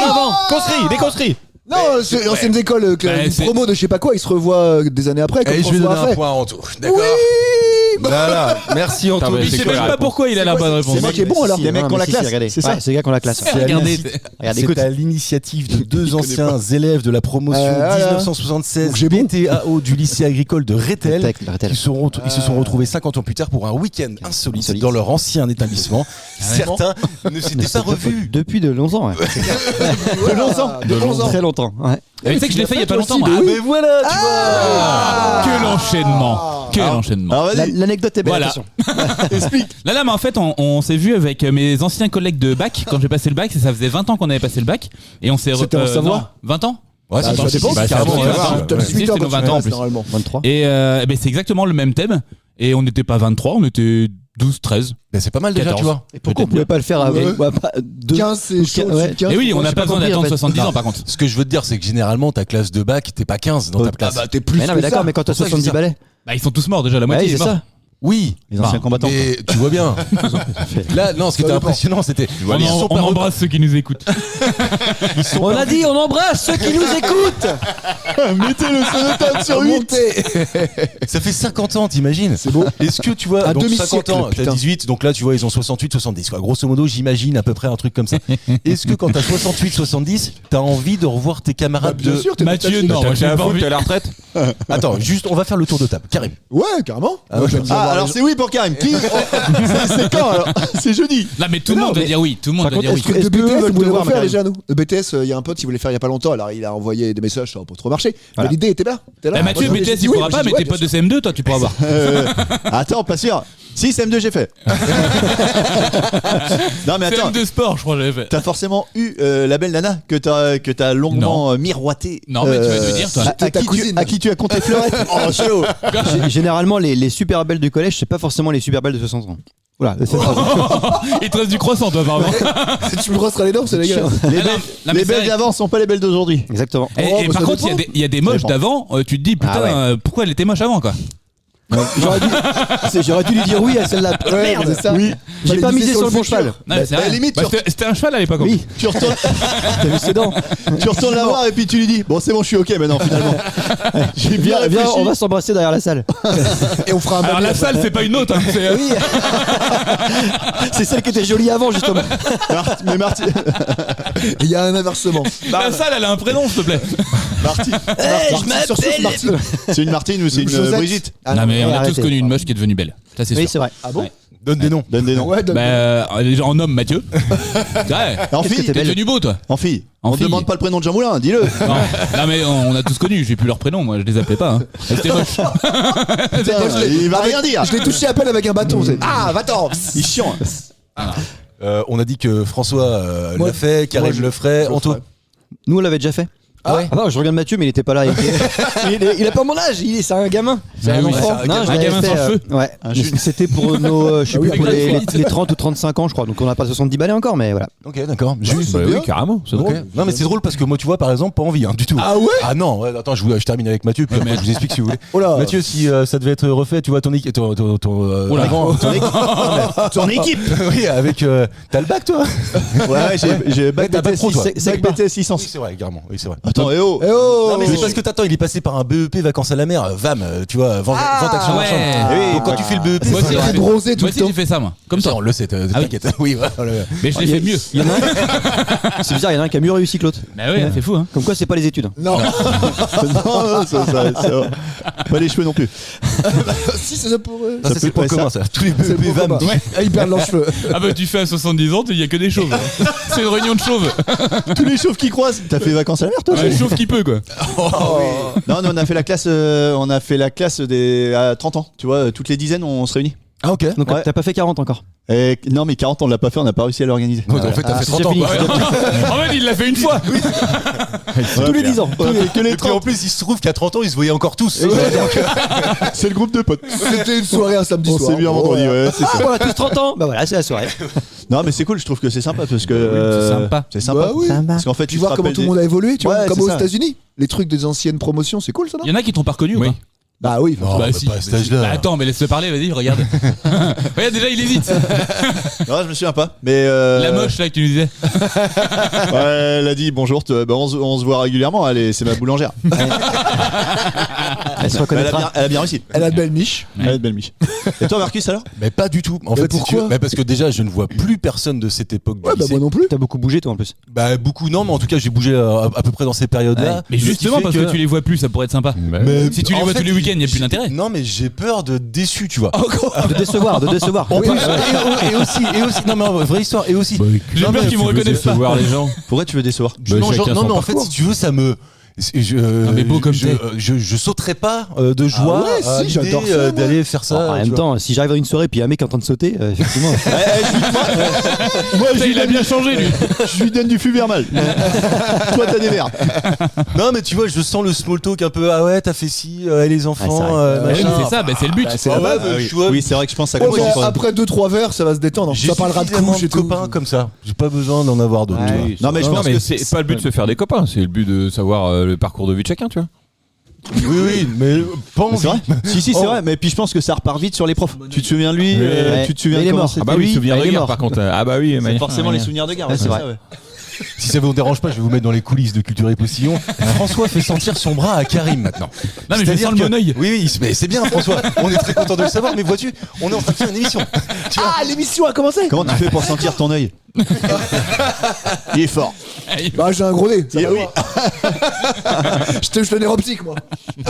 Conscrits, des conscrits. Non, c'est l'ancienne école, Bah, une c'est- promo de je sais pas quoi, ils se revoient des années après. Comme Et je vais François donner a un fait. point à Anto. D'accord. Oui. Voilà. Merci Anto. Putain, mais Il c'est sait quoi même la pas réponse pourquoi il a la bonne réponse. C'est moi qui est bon alors. Les mecs qui ont la classe, regardez. c'est ça. Ouais, c'est les gars qui ont la classe. Regardez. Regarde, C'est écoute. à l'initiative de deux anciens élèves de la promotion voilà. 1976 Donc j'ai bon. BTAO du lycée agricole de Rethel. Rethel. Ils se sont retrouvés 50 ans plus tard pour un week-end insolite dans leur ancien établissement. Certains ne s'étaient pas revus. Depuis de longtemps, ouais. De 11 ans. De 11 ans. Très longtemps, ouais. Mais tu sais que je l'ai fait il y a pas longtemps, moi. Ah, mais voilà, tu vois. Que l'enchaînement. Que l'enchaînement. Alors vas-y, L'anecdote est belle, Voilà. attention. explique. Là, mais en fait, on s'est vu avec mes anciens collègues de bac quand j'ai passé le bac. Ça faisait 20 ans qu'on avait passé le bac. Et on s'est. C'était en Savoie non, 20 ans. Ouais, Ah, ça dépend. bah, carrément, c'est ouais, un ouais. peu, T'as ouais. 18 ans C'était quand nos tu 20 fais ans, en ça, plus. normalement. 23. Et ben, c'est exactement le même thème. Et on n'était pas 23, on était 12, 13. Ben, c'est pas mal déjà, 14. tu vois. Et pourquoi on pouvait pas le faire avec Ouais. 15, c'est chaud. Ouais. 15, Et oui, on j'ai n'a pas pas besoin compris, d'attendre en fait. 70 ans par contre. Ce que je veux te dire, c'est que généralement, ta classe de bac, t'es pas 15 dans ta classe. t'es plus Mais non, mais d'accord, mais quand t'as C'est pour ça que je dis 70 balais. Bah, ils sont tous morts déjà, la Ouais, moitié c'est est morte. ça. Oui. Les anciens combattants. Et tu vois bien. Là, non, ce qui était impressionnant, c'était. Ils sont On pas embrasse ceux qui nous écoutent. On a dit, on embrasse ceux qui nous écoutent. Mettez le sonotone sur 8. Ça fait 50 ans, t'imagines? C'est beau. Est-ce que tu vois, Un donc demi-siècle, 50 ans, t'as putain. 18, donc là tu vois, ils ont 68, 70, quoi. Grosso modo, j'imagine à peu près un truc comme ça. Est-ce que quand t'as 68, 70, t'as envie de revoir tes camarades Bien de. sûr, t'es Mathieu, détaché. non, moi j'ai pas envie. à la retraite. Attends, juste, on va faire le tour de table, Karim. Ouais, carrément. Moi, j'aime bien Ah, voir alors les c'est oui pour Karim. Qui C'est quand alors? C'est jeudi. Non, mais tout le Non, monde va mais- dire oui. Tout le monde va dire oui. Est-ce que Est-ce de que eux BTS, veulent vous te voulez voir, refaire Karim déjà, nous? De BTS, il y a un pote, il voulait faire il y a pas longtemps, alors il a envoyé des messages, ça n'a pas trop marché. Mais l'idée était là. T'es là. Bah, Mathieu, Moi, j'ai BTS, dit il oui, pourra moi, pas, j'ai mais dit tes ouais, potes de CM2, toi, tu pourras voir. Attends, pas sûr. Si, CM2, j'ai fait. Non, mais attends. CM2 sport, je crois, j'avais fait. T'as forcément eu la belle nana que t'as longuement miroité. Non, mais tu vas te dire, toi. à Ta qui cousine. à qui tu as compté fleurette. Oh, chaud. Généralement, les super belles du collège, c'est pas forcément les super belles de 60 ans. Voilà, c'est ça. Il te reste du croissant, toi, apparemment. Tu me brosseras les dents, c'est dégueulasse. Les Non, belles, non, mais les c'est belles vrai. d'avant sont pas les belles d'aujourd'hui. Exactement. Et, Oh, et bah, par ça contre, dépend. il y a des moches dépend. d'avant, tu te dis, putain, Ah ouais. pourquoi elle était moche avant, quoi. J'aurais dû lui dire oui à celle-là. Ouais, Merde. c'est ça. Oui. J'ai Fallait pas miser misé sur le bon futur. cheval. Non, mais c'est bah, vrai. limite, Bah, tu- c'était un cheval à l'époque. Oui, Tu retournes, t'as vu ses dents. tu retournes la voir et puis tu lui dis bon c'est bon je suis ok maintenant finalement. J'ai bien Viens, réfléchi. on va s'embrasser derrière la salle. Et on fera un Alors babi la après. salle, c'est pas une autre. Hein, c'est- Oui. C'est celle qui était jolie avant, justement. Mais Marty, Il y a un inversement. La salle, elle a un prénom, s'il te plaît. Marty, Surtout Marty. c'est une Martine ou c'est une Josette. Brigitte? Ah, Non, mais on a tous arrêtez. connu une moche qui est devenue belle. Ça, c'est Oui, sûr. c'est vrai. Ah bon? Donne des noms. Donne des noms. Ouais, donne- Déjà en homme, Mathieu. Ouais. En Qu'est-ce que fille, t'es T'es belle. devenu beau, toi. en fille. En On fille. demande pas le prénom de Jean Moulin, dis-le. Non, mais on a tous connu. J'ai plus leur prénom, moi. Je les appelais pas. Hein. Elles étaient moches. Putain, il va rien dire. Je l'ai touché à peine avec un bâton. c'est- Ah, va-t'en. Il est chiant. On a dit que François Moi- l'a fait, Karim moi, je- le ferait, je le Anto. ferais. Nous, on l'avait déjà fait. Ah ouais. Non, je regarde Mathieu, mais il était pas là. Il a pas mon âge. C'est un gamin. C'est un enfant. Non, je Un l'avais gamin fait, sans cheveux. Ouais. Un Mais jeune. c'était pour nos, je sais Ah oui, plus, pour avec les 30 ou 35 ans, je crois. Donc on n'a pas 70 balais encore, mais voilà. Ok, d'accord. Juste, Juste. c'est bien. carrément. C'est Ok. drôle. Non mais c'est drôle parce que moi tu vois par exemple pas envie du tout. Ah ouais? Ah non, ouais, attends, je termine avec Mathieu puis après, je vous explique si vous voulez. Oh là. Mathieu, si ça devait être refait, tu vois ton équipe, Oula. Ton équipe. oui, avec t'as le bac toi. Ouais, j'ai bac t'as pas BTS trop, toi. 600. Bac BTS 600. Oui, c'est vrai, carrément. Oui, c'est vrai. Attends, eh oh. Eh oh! Non mais c'est parce que t'attends, il est passé par un BEP vacances à la mer, VAM, tu vois, vente action ouais. marchande. Oui. Donc quand tu fais le BEP, Moi aussi, C'est j'ai fait- bronzé tout moi le aussi, temps. j'ai fait ça, moi. Comme ça ça. on le sait, t'inquiète. Oui, voilà. Mais je l'ai fait mieux. Il y en a un. C'est bizarre, il y en a un qui a mieux réussi que l'autre. Bah ouais, c'est fou, hein. Comme quoi, c'est pas les études. Non. Non, ça. Pas les cheveux non plus. Si, c'est ça pour eux. Ça, c'est le point ça. commun ça. Tous les C'est BEP le VAM. combat. Ah, ils perdent leurs cheveux. Ah bah tu fais à 70 ans, il y a que des chauves. hein. C'est une réunion de chauves. Tous les chauves qui croisent. T'as fait vacances à la mer toi? Ouais, chauve qui peut, quoi. Non, on a fait la classe des à 30 ans. Tu vois, toutes les dizaines on se réunit. Ah ok. Donc Ouais. t'as pas fait 40 encore. Non, mais 40 ans, on l'a pas fait, on n'a pas réussi à l'organiser. Non, en fait, t'as fait 30 ans. En fait, il l'a fait une fois. Tous les 10 ans. Que les Et puis en plus, il se trouve qu'à 30 ans, ils se voyaient encore tous. C'est le groupe de potes. C'était une soirée un samedi On soir. s'est vu un vendredi, ouais, c'est ça. On a tous 30 ans. Bah voilà, c'est la soirée. Non, mais c'est cool, je trouve que c'est sympa parce que. c'est sympa. C'est sympa. Bah oui. Parce qu'en fait, Tu vois comment tout le monde a évolué, tu vois, Ouais, comme c'est aux ça. États-Unis. Les trucs des anciennes promotions, c'est cool ça, non? Il y en a qui t'ont pas reconnu ou Oui. pas? Bah oui. Non, Bah bah, si. pas à cet âge-là. Bah attends, mais laisse-le parler, vas-y, regarde. Regarde, déjà, il hésite. Non, je me souviens pas. Mais. La moche, là, que tu nous disais. Ouais, elle a dit bonjour, on se voit régulièrement, c'est ma boulangère. Elle se reconnaîtra. Elle a bien réussi. Elle a de belles miches. Elle a de belles miches. Et toi, Marcus, alors? Mais pas du tout. En Mais fait, si tu pourquoi veux- mais parce que déjà, je ne vois plus personne de cette époque du Ouais, bah lycée. moi non plus. T'as beaucoup bougé toi en plus. Bah beaucoup non, mais en tout cas, j'ai bougé à peu près dans ces périodes-là. Mais Ce qui justement, fait parce que tu les vois plus, ça pourrait être sympa. Mais Si tu les en vois fait, tous les week-ends, il n'y a plus d'intérêt. Non, mais j'ai peur de déçu, tu vois. De décevoir. En plus, et aussi, non mais en vraie histoire, et aussi. J'ai Non, peur mais qu'ils me reconnaissent pas. voir les gens. Pourquoi tu veux décevoir? Non, chacun non, son mais en fait, parcours. si tu veux, ça me. mais beau comme t'es. je sauterais pas de joie ouais, à si, l'idée, j'adore ça, moi. d'aller faire ça. En même tu vois. temps, si j'arrive à une soirée puis il y a un mec en train de sauter, effectivement. Moi, je lui Il a donne- bien changé, lui. je lui donne du flux verbal. Toi, t'as des verres. Non, mais tu vois, je sens le small talk un peu. Ah ouais, t'as fait ci, les enfants, Ah, Ouais, machin. mais c'est ça, bah, c'est le but. c'est Ah la ouais, base. bah, tu vois, Oui, c'est vrai que je pense à Ouais, quoi mais après 2-3 verres, ça va se détendre. j'ai Ça parlera de suffisamment couche et tout. copains comme ça. J'ai pas besoin d'en avoir d'autres. tu vois. Non, mais je pense mais que c'est pas le but de se faire des copains, c'est le but de savoir le parcours de vie de chacun, tu vois. Oui, mais pas Mais c'est envie. vrai. Si, c'est Oh. vrai. Mais puis je pense que ça repart vite sur les profs. Tu te souviens de lui Ouais. Tu te souviens Mais il est comment mort. c'était Ah bah oui, lui souvenir il de est guerre mort. par contre. Ah bah oui, C'est forcément les souvenirs de guerre. Ouais, c'est vrai. ça, ouais. Si ça vous dérange pas, je vais vous mettre dans les coulisses de Culture et Postillon. François fait sentir son bras à Karim maintenant. Non, mais je C'est-à-dire sens le que- bon œil. Oui, mais c'est bien, François. On est très content de le savoir, mais vois-tu, on est en train de faire une émission. Tu vois. Ah, l'émission a commencé. Comment tu fais pour sentir ton œil? Il est fort. Bah, j'ai un gros nez. ça va Oui. voir. Je te nerf optique, moi.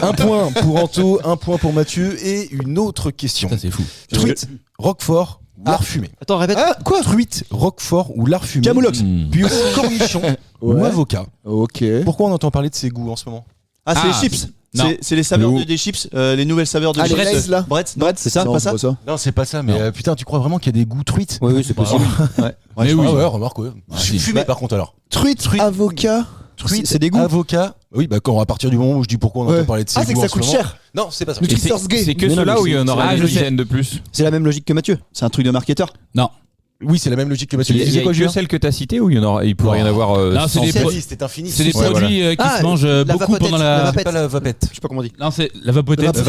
Un point pour Anto, un point pour Mathieu et une autre question. Ça, c'est fou. Truite, Roquefort ou lard fumé? Attends, répète. Ah, quoi? Truite, Roquefort ou lard fumé? Camoulox. Puis aussi cornichon ou Ouais. avocat. Ok. Pourquoi on entend parler de ces goûts en ce moment? Ah, c'est Ah, les chips. non. C'est les saveurs Le- des chips, les nouvelles saveurs de Ah, les chips. Lay's, là. Bretz, non, Bretz, c'est ça? c'est Non, pas c'est ça? pas ça. Non, c'est pas ça, mais putain, tu crois vraiment qu'il y a des goûts truites? Oui, c'est possible. Mais oui. Ah ouais, remarque, ouais. si. Fumé par contre alors. Truite, avocat. Truite, c'est des goûts. Avocat. Oui, bah quand à partir du moment où je dis pourquoi on entend Ouais. parler de ces Ah, c'est goûts que en ça coûte ce moment- cher. Non, c'est pas ça. Le Et c'est Trickster's Gay. c'est que Mais non, ceux-là mais où il y en c'est- aura Ah, une je sais. dizaine de plus. C'est la même logique que Mathieu. C'est un truc de marketeur. Non. Oui, c'est la même logique que Mathieu. Il y a disais quoi, que Julien? celle que t'as citée ou il y en aura, il pourrait y en avoir. Non, c'est des C'est pro- c'est infini. C'est des Ouais, produits qui Ah, se mangent la beaucoup vapotette, pendant la la. vapette. C'est pas la vapette. Je sais pas comment on dit. Non, c'est la vapotette.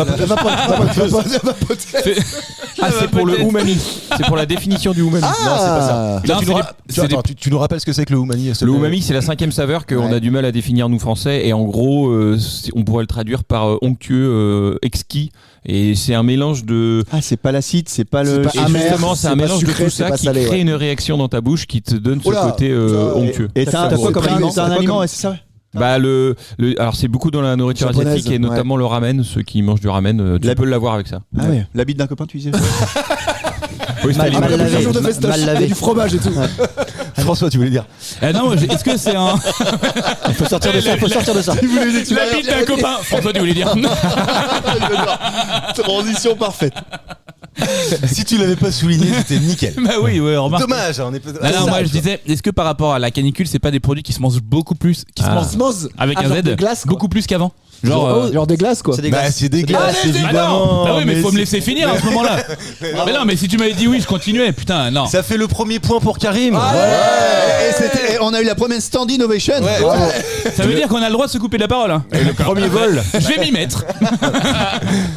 Ah, c'est pour le umami. C'est pour la définition du umami. Ah, Non, c'est pas ça. Non, Tu c'est nous des- ra- c'est attends, tu nous rappelles ce que c'est que le umami? Le umami, c'est la 5e saveur qu'on a du mal à définir nous français, et en gros, on pourrait le traduire par onctueux, exquis, et c'est un mélange de. Ah, c'est pas l'acide, c'est pas le. C'est Et pas amer, justement, c'est un c'est pas mélange sucré, de tout c'est ça pas qui salé, crée ouais. une réaction dans ta bouche qui te donne ce Oula, côté ça, onctueux. Et t'as T'as quoi comme aliment? C'est un aliment, ouais, c'est ça. Bah alors c'est beaucoup dans la nourriture Japonaise, asiatique et notamment le ramen. Ceux qui mangent du ramen, tu La- peux l'avoir avec ça. Ah ouais. La bite d'un copain, tu disais. Oui, c'est Mal alimentaire. lavé. Un jour de festoche, Mal il y a lavé. du fromage et tout. François, tu voulais dire? Non, est-ce que c'est un. Il faut sortir de ça. Il faut sortir de ça. La bite d'un copain François, tu voulais dire. Transition parfaite. Si tu l'avais pas souligné, c'était nickel. Bah oui, ouais, remarque. Dommage, on est pas. Non, non, moi je disais, est-ce que par rapport à la canicule, c'est pas des produits qui se mangent beaucoup plus, qui se mangent Osmose. avec Ah, un genre Z, des glaces, quoi. beaucoup plus qu'avant? Genre. Genre des glaces, quoi. C'est des Bah, glaces. c'est des glaces, Ah évidemment. non, bah oui, mais faut me c'est- laisser finir à ce moment-là. Mais non, mais si tu m'avais dit oui, je continuais. Putain, non. Ça fait le premier point pour Karim. Et on a eu la première standing ovation. Ça veut dire qu'on a le droit de se couper de la parole. Hein. Le premier vol. Je vais m'y mettre.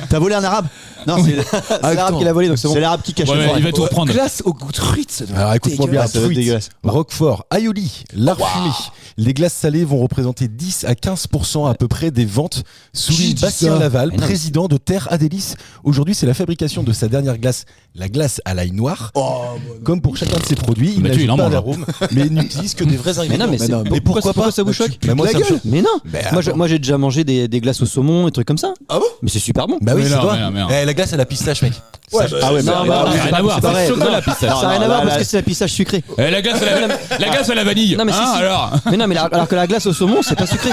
T'as volé un arabe? Non, c'est C'est l'arabe qui l'a volé, donc c'est bon. c'est l'arabe qui cache Ouais, le ouais, il forêt. va tout reprendre. Glace au goût de truite, ça doit Alors être écoute-moi bien, dégueulasse. ça va être dégueulasse. Roquefort, aioli, lard fumé. Les glaces salées vont représenter 10 à 15% à peu près des ventes, souligne Qui dit Bastien ça? Laval, président de Terre Adélis. Aujourd'hui, c'est la fabrication de sa dernière glace, la glace à l'ail noir. Comme pour chacun de ses produits, il Mathieu, il n'ajoute en pas mange. d'arôme, mais il n'utilise que des vrais Mais ingrédients. non, mais pourquoi pas ça vous choque? Bah, moi, la ça me gueule. choque. Mais non. Bah, Moi, j'ai déjà mangé des glaces au saumon et trucs comme ça. Ah bon? Mais c'est super bon. Bah oui, Mais c'est non, toi. mais non, mais non. La glace à la pistache, mec. Ah ouais, mais Non, bah, non, rien à voir. c'est pas vrai. Chocolat pistache. Ça n'a rien à voir parce que c'est la pistache sucrée. La glace à la vanille. Non, mais si, Hein, si. alors. Mais non, mais alors que la glace au saumon, c'est pas sucré.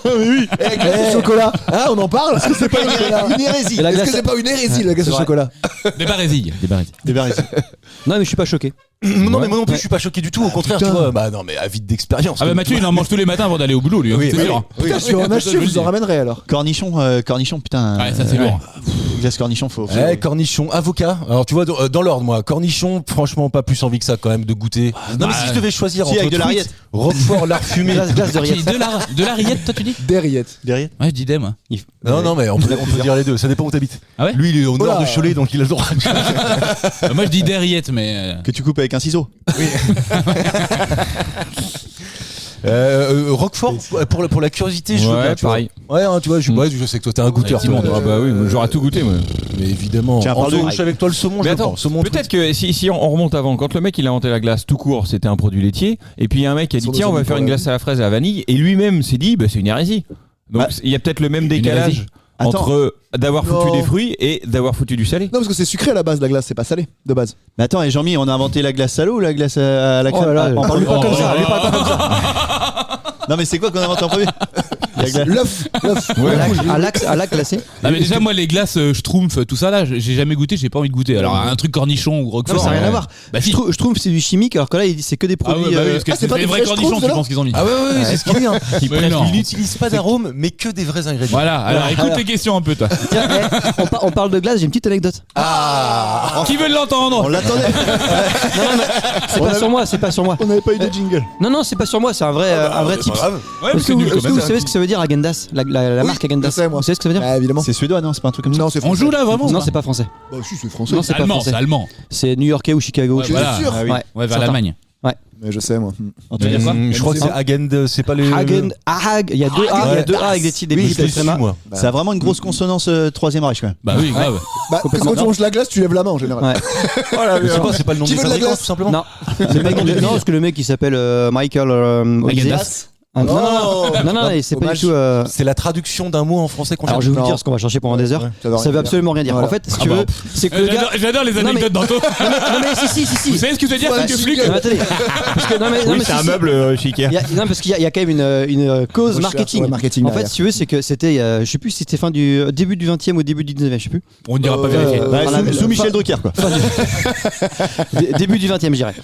Eh, glace au chocolat. Ah, on en parle. Est-ce que c'est pas une hérésie? La Est-ce glace- que c'est pas une hérésie la glace au vrai. chocolat? Des barésilles. des berries. Non, mais je suis pas choqué. Non, mais moi non plus, je suis pas choqué du tout. Au contraire, tu vois. Bah non, mais à vide d'expérience. Ah bah Mathieu, il en mange tous les matins avant d'aller au boulot, lui. Oui, C'est oui. sûr. Putain, sur un match, vous en ramènerez alors. Cornichon, putain. Ouais, ça c'est lourd. Glace cornichon, faut. Cornichon, avocat. Alors tu vois, dans l'ordre, moi, cornichon, franchement, pas plus envie que ça quand même de goûter. Non, mais si je devais choisir Si, entre avec de la truites, rillette. Roquefort, lard fumé. Glace de rillettes. De la rillette, toi tu dis? Des rillettes. Derrière. Ouais, je dis des moi. Non, mais on peut dire les deux. Ça dépend où t'habites. Ah ouais? Lui, il est au nord Oula. de Cholet, donc il a le droit. Moi je dis des rillettes, mais. Que tu coupes avec un ciseau. Roquefort, pour la curiosité, je veux Ouais, bien, tu vois. pareil. Ouais, hein, tu vois, je sais que toi t'es un goûteur. Effectivement, toi. Ah bah oui, j'aurais tout goûté, moi. Mais évidemment. Tiens, En parle de- revanche, avec toi le saumon, Mais je attends, prends. Saumon peut-être que si on remonte avant, quand le mec il a inventé la glace tout court, c'était un produit laitier, et puis il y a un mec qui a dit Sur tiens, on va le faire une problème. glace à la fraise et à la vanille, et lui-même s'est dit bah, c'est une hérésie. Donc Bah, il y a peut-être le même hérésie. décalage Attends. entre d'avoir foutu Non. des fruits et d'avoir foutu du salé. Non, parce que c'est sucré à la base, la glace, c'est pas salé de base. Mais attends, et Jean-Mi, on a inventé la glace à l'eau ou la glace à la crème? Oh là là, On parle lui pas pas comme ça, lui pas comme ça. Non, mais c'est quoi qu'on a inventé en premier? La glace. L'œuf. À lac glacé. Ah mais déjà moi les glaces schtroumpf tout ça là j'ai jamais goûté, j'ai pas envie de goûter. Alors un truc cornichon ou Non, roquefort. mais ça n'a rien à voir. Bah si. Je trouve que c'est du chimique alors que là il dit c'est que des Ah produits. ouais, bah oui, parce que c'est pas les des vrais vrais cornichons, schtroumpfs, tu penses qu'ils ont mis. Ah ouais, ouais, c'est ce qu'il y a. Mais non. Il n'utilise pas d'arôme, mais que des vrais ingrédients. Voilà, alors écoute tes questions un peu toi. Tiens, on parle de glace, j'ai une petite anecdote. Qui veut l'entendre? On l'attendait. C'est pas sur moi, c'est pas sur moi. On n'avait pas eu de jingle. Non, c'est pas sur moi, c'est un vrai type. Ouais, Est-ce que vous savez ce que ça veut dire Agendas, la Oui, marque Agendas? je sais, moi. Vous savez ce que ça veut dire? Bah, évidemment. C'est suédois, non? C'est pas un truc comme ça? Non, c'est On français. joue là vraiment? Non, c'est pas français. Bah, si, c'est français. Non, c'est pas Allemand, français. c'est allemand. C'est new-yorkais ou Chicago. Ouais, je sais voilà. sûr. Ah oui. Ouais. Ouais, vers Certain. l'Allemagne. Mais je sais, moi. Tu veux dire quoi? Je crois que c'est Agend, c'est pas les. Ahag, il y a deux A, il y a deux A avec des Oui, petits je trémas. moi. Ça a vraiment une grosse consonance Troisième Reich quand même. Bah oui, grave. Bah, parce que quand tu manges la glace, tu lèves la main en général. Ouais. Je sais pas, c'est pas le nom Qui du veut de la fabricant, glace tout simplement. Non, c'est pas Agendas. Non, parce que le mec il s'appelle Michael Olise. Agendas. Ah, non, c'est pas du tout. C'est la traduction d'un mot en français qu'on Alors cherche. je vais vous dire ce qu'on va chercher pendant des heures. ça veut Ça rien veut dire. absolument rien dire. Voilà. En fait, si tu veux, c'est que le gars. J'adore les Non, mais- anecdotes d'Anto. Non mais si. Vous savez ce que ça veut dire Ouais, que si, flic? que- Non, mais attendez. Parce que, non, mais c'est si, un si. meuble chez Ikea. Non, parce qu'il y a quand même une cause Recherche, marketing. ouais, marketing En fait, derrière. si tu veux, c'est que c'était, je sais plus si c'était fin du début du 20e ou début du 19e, je sais plus. On ne dira pas vérifier. Bah, Voilà, sous Michel Drucker quoi. Début du 20e, je dirais.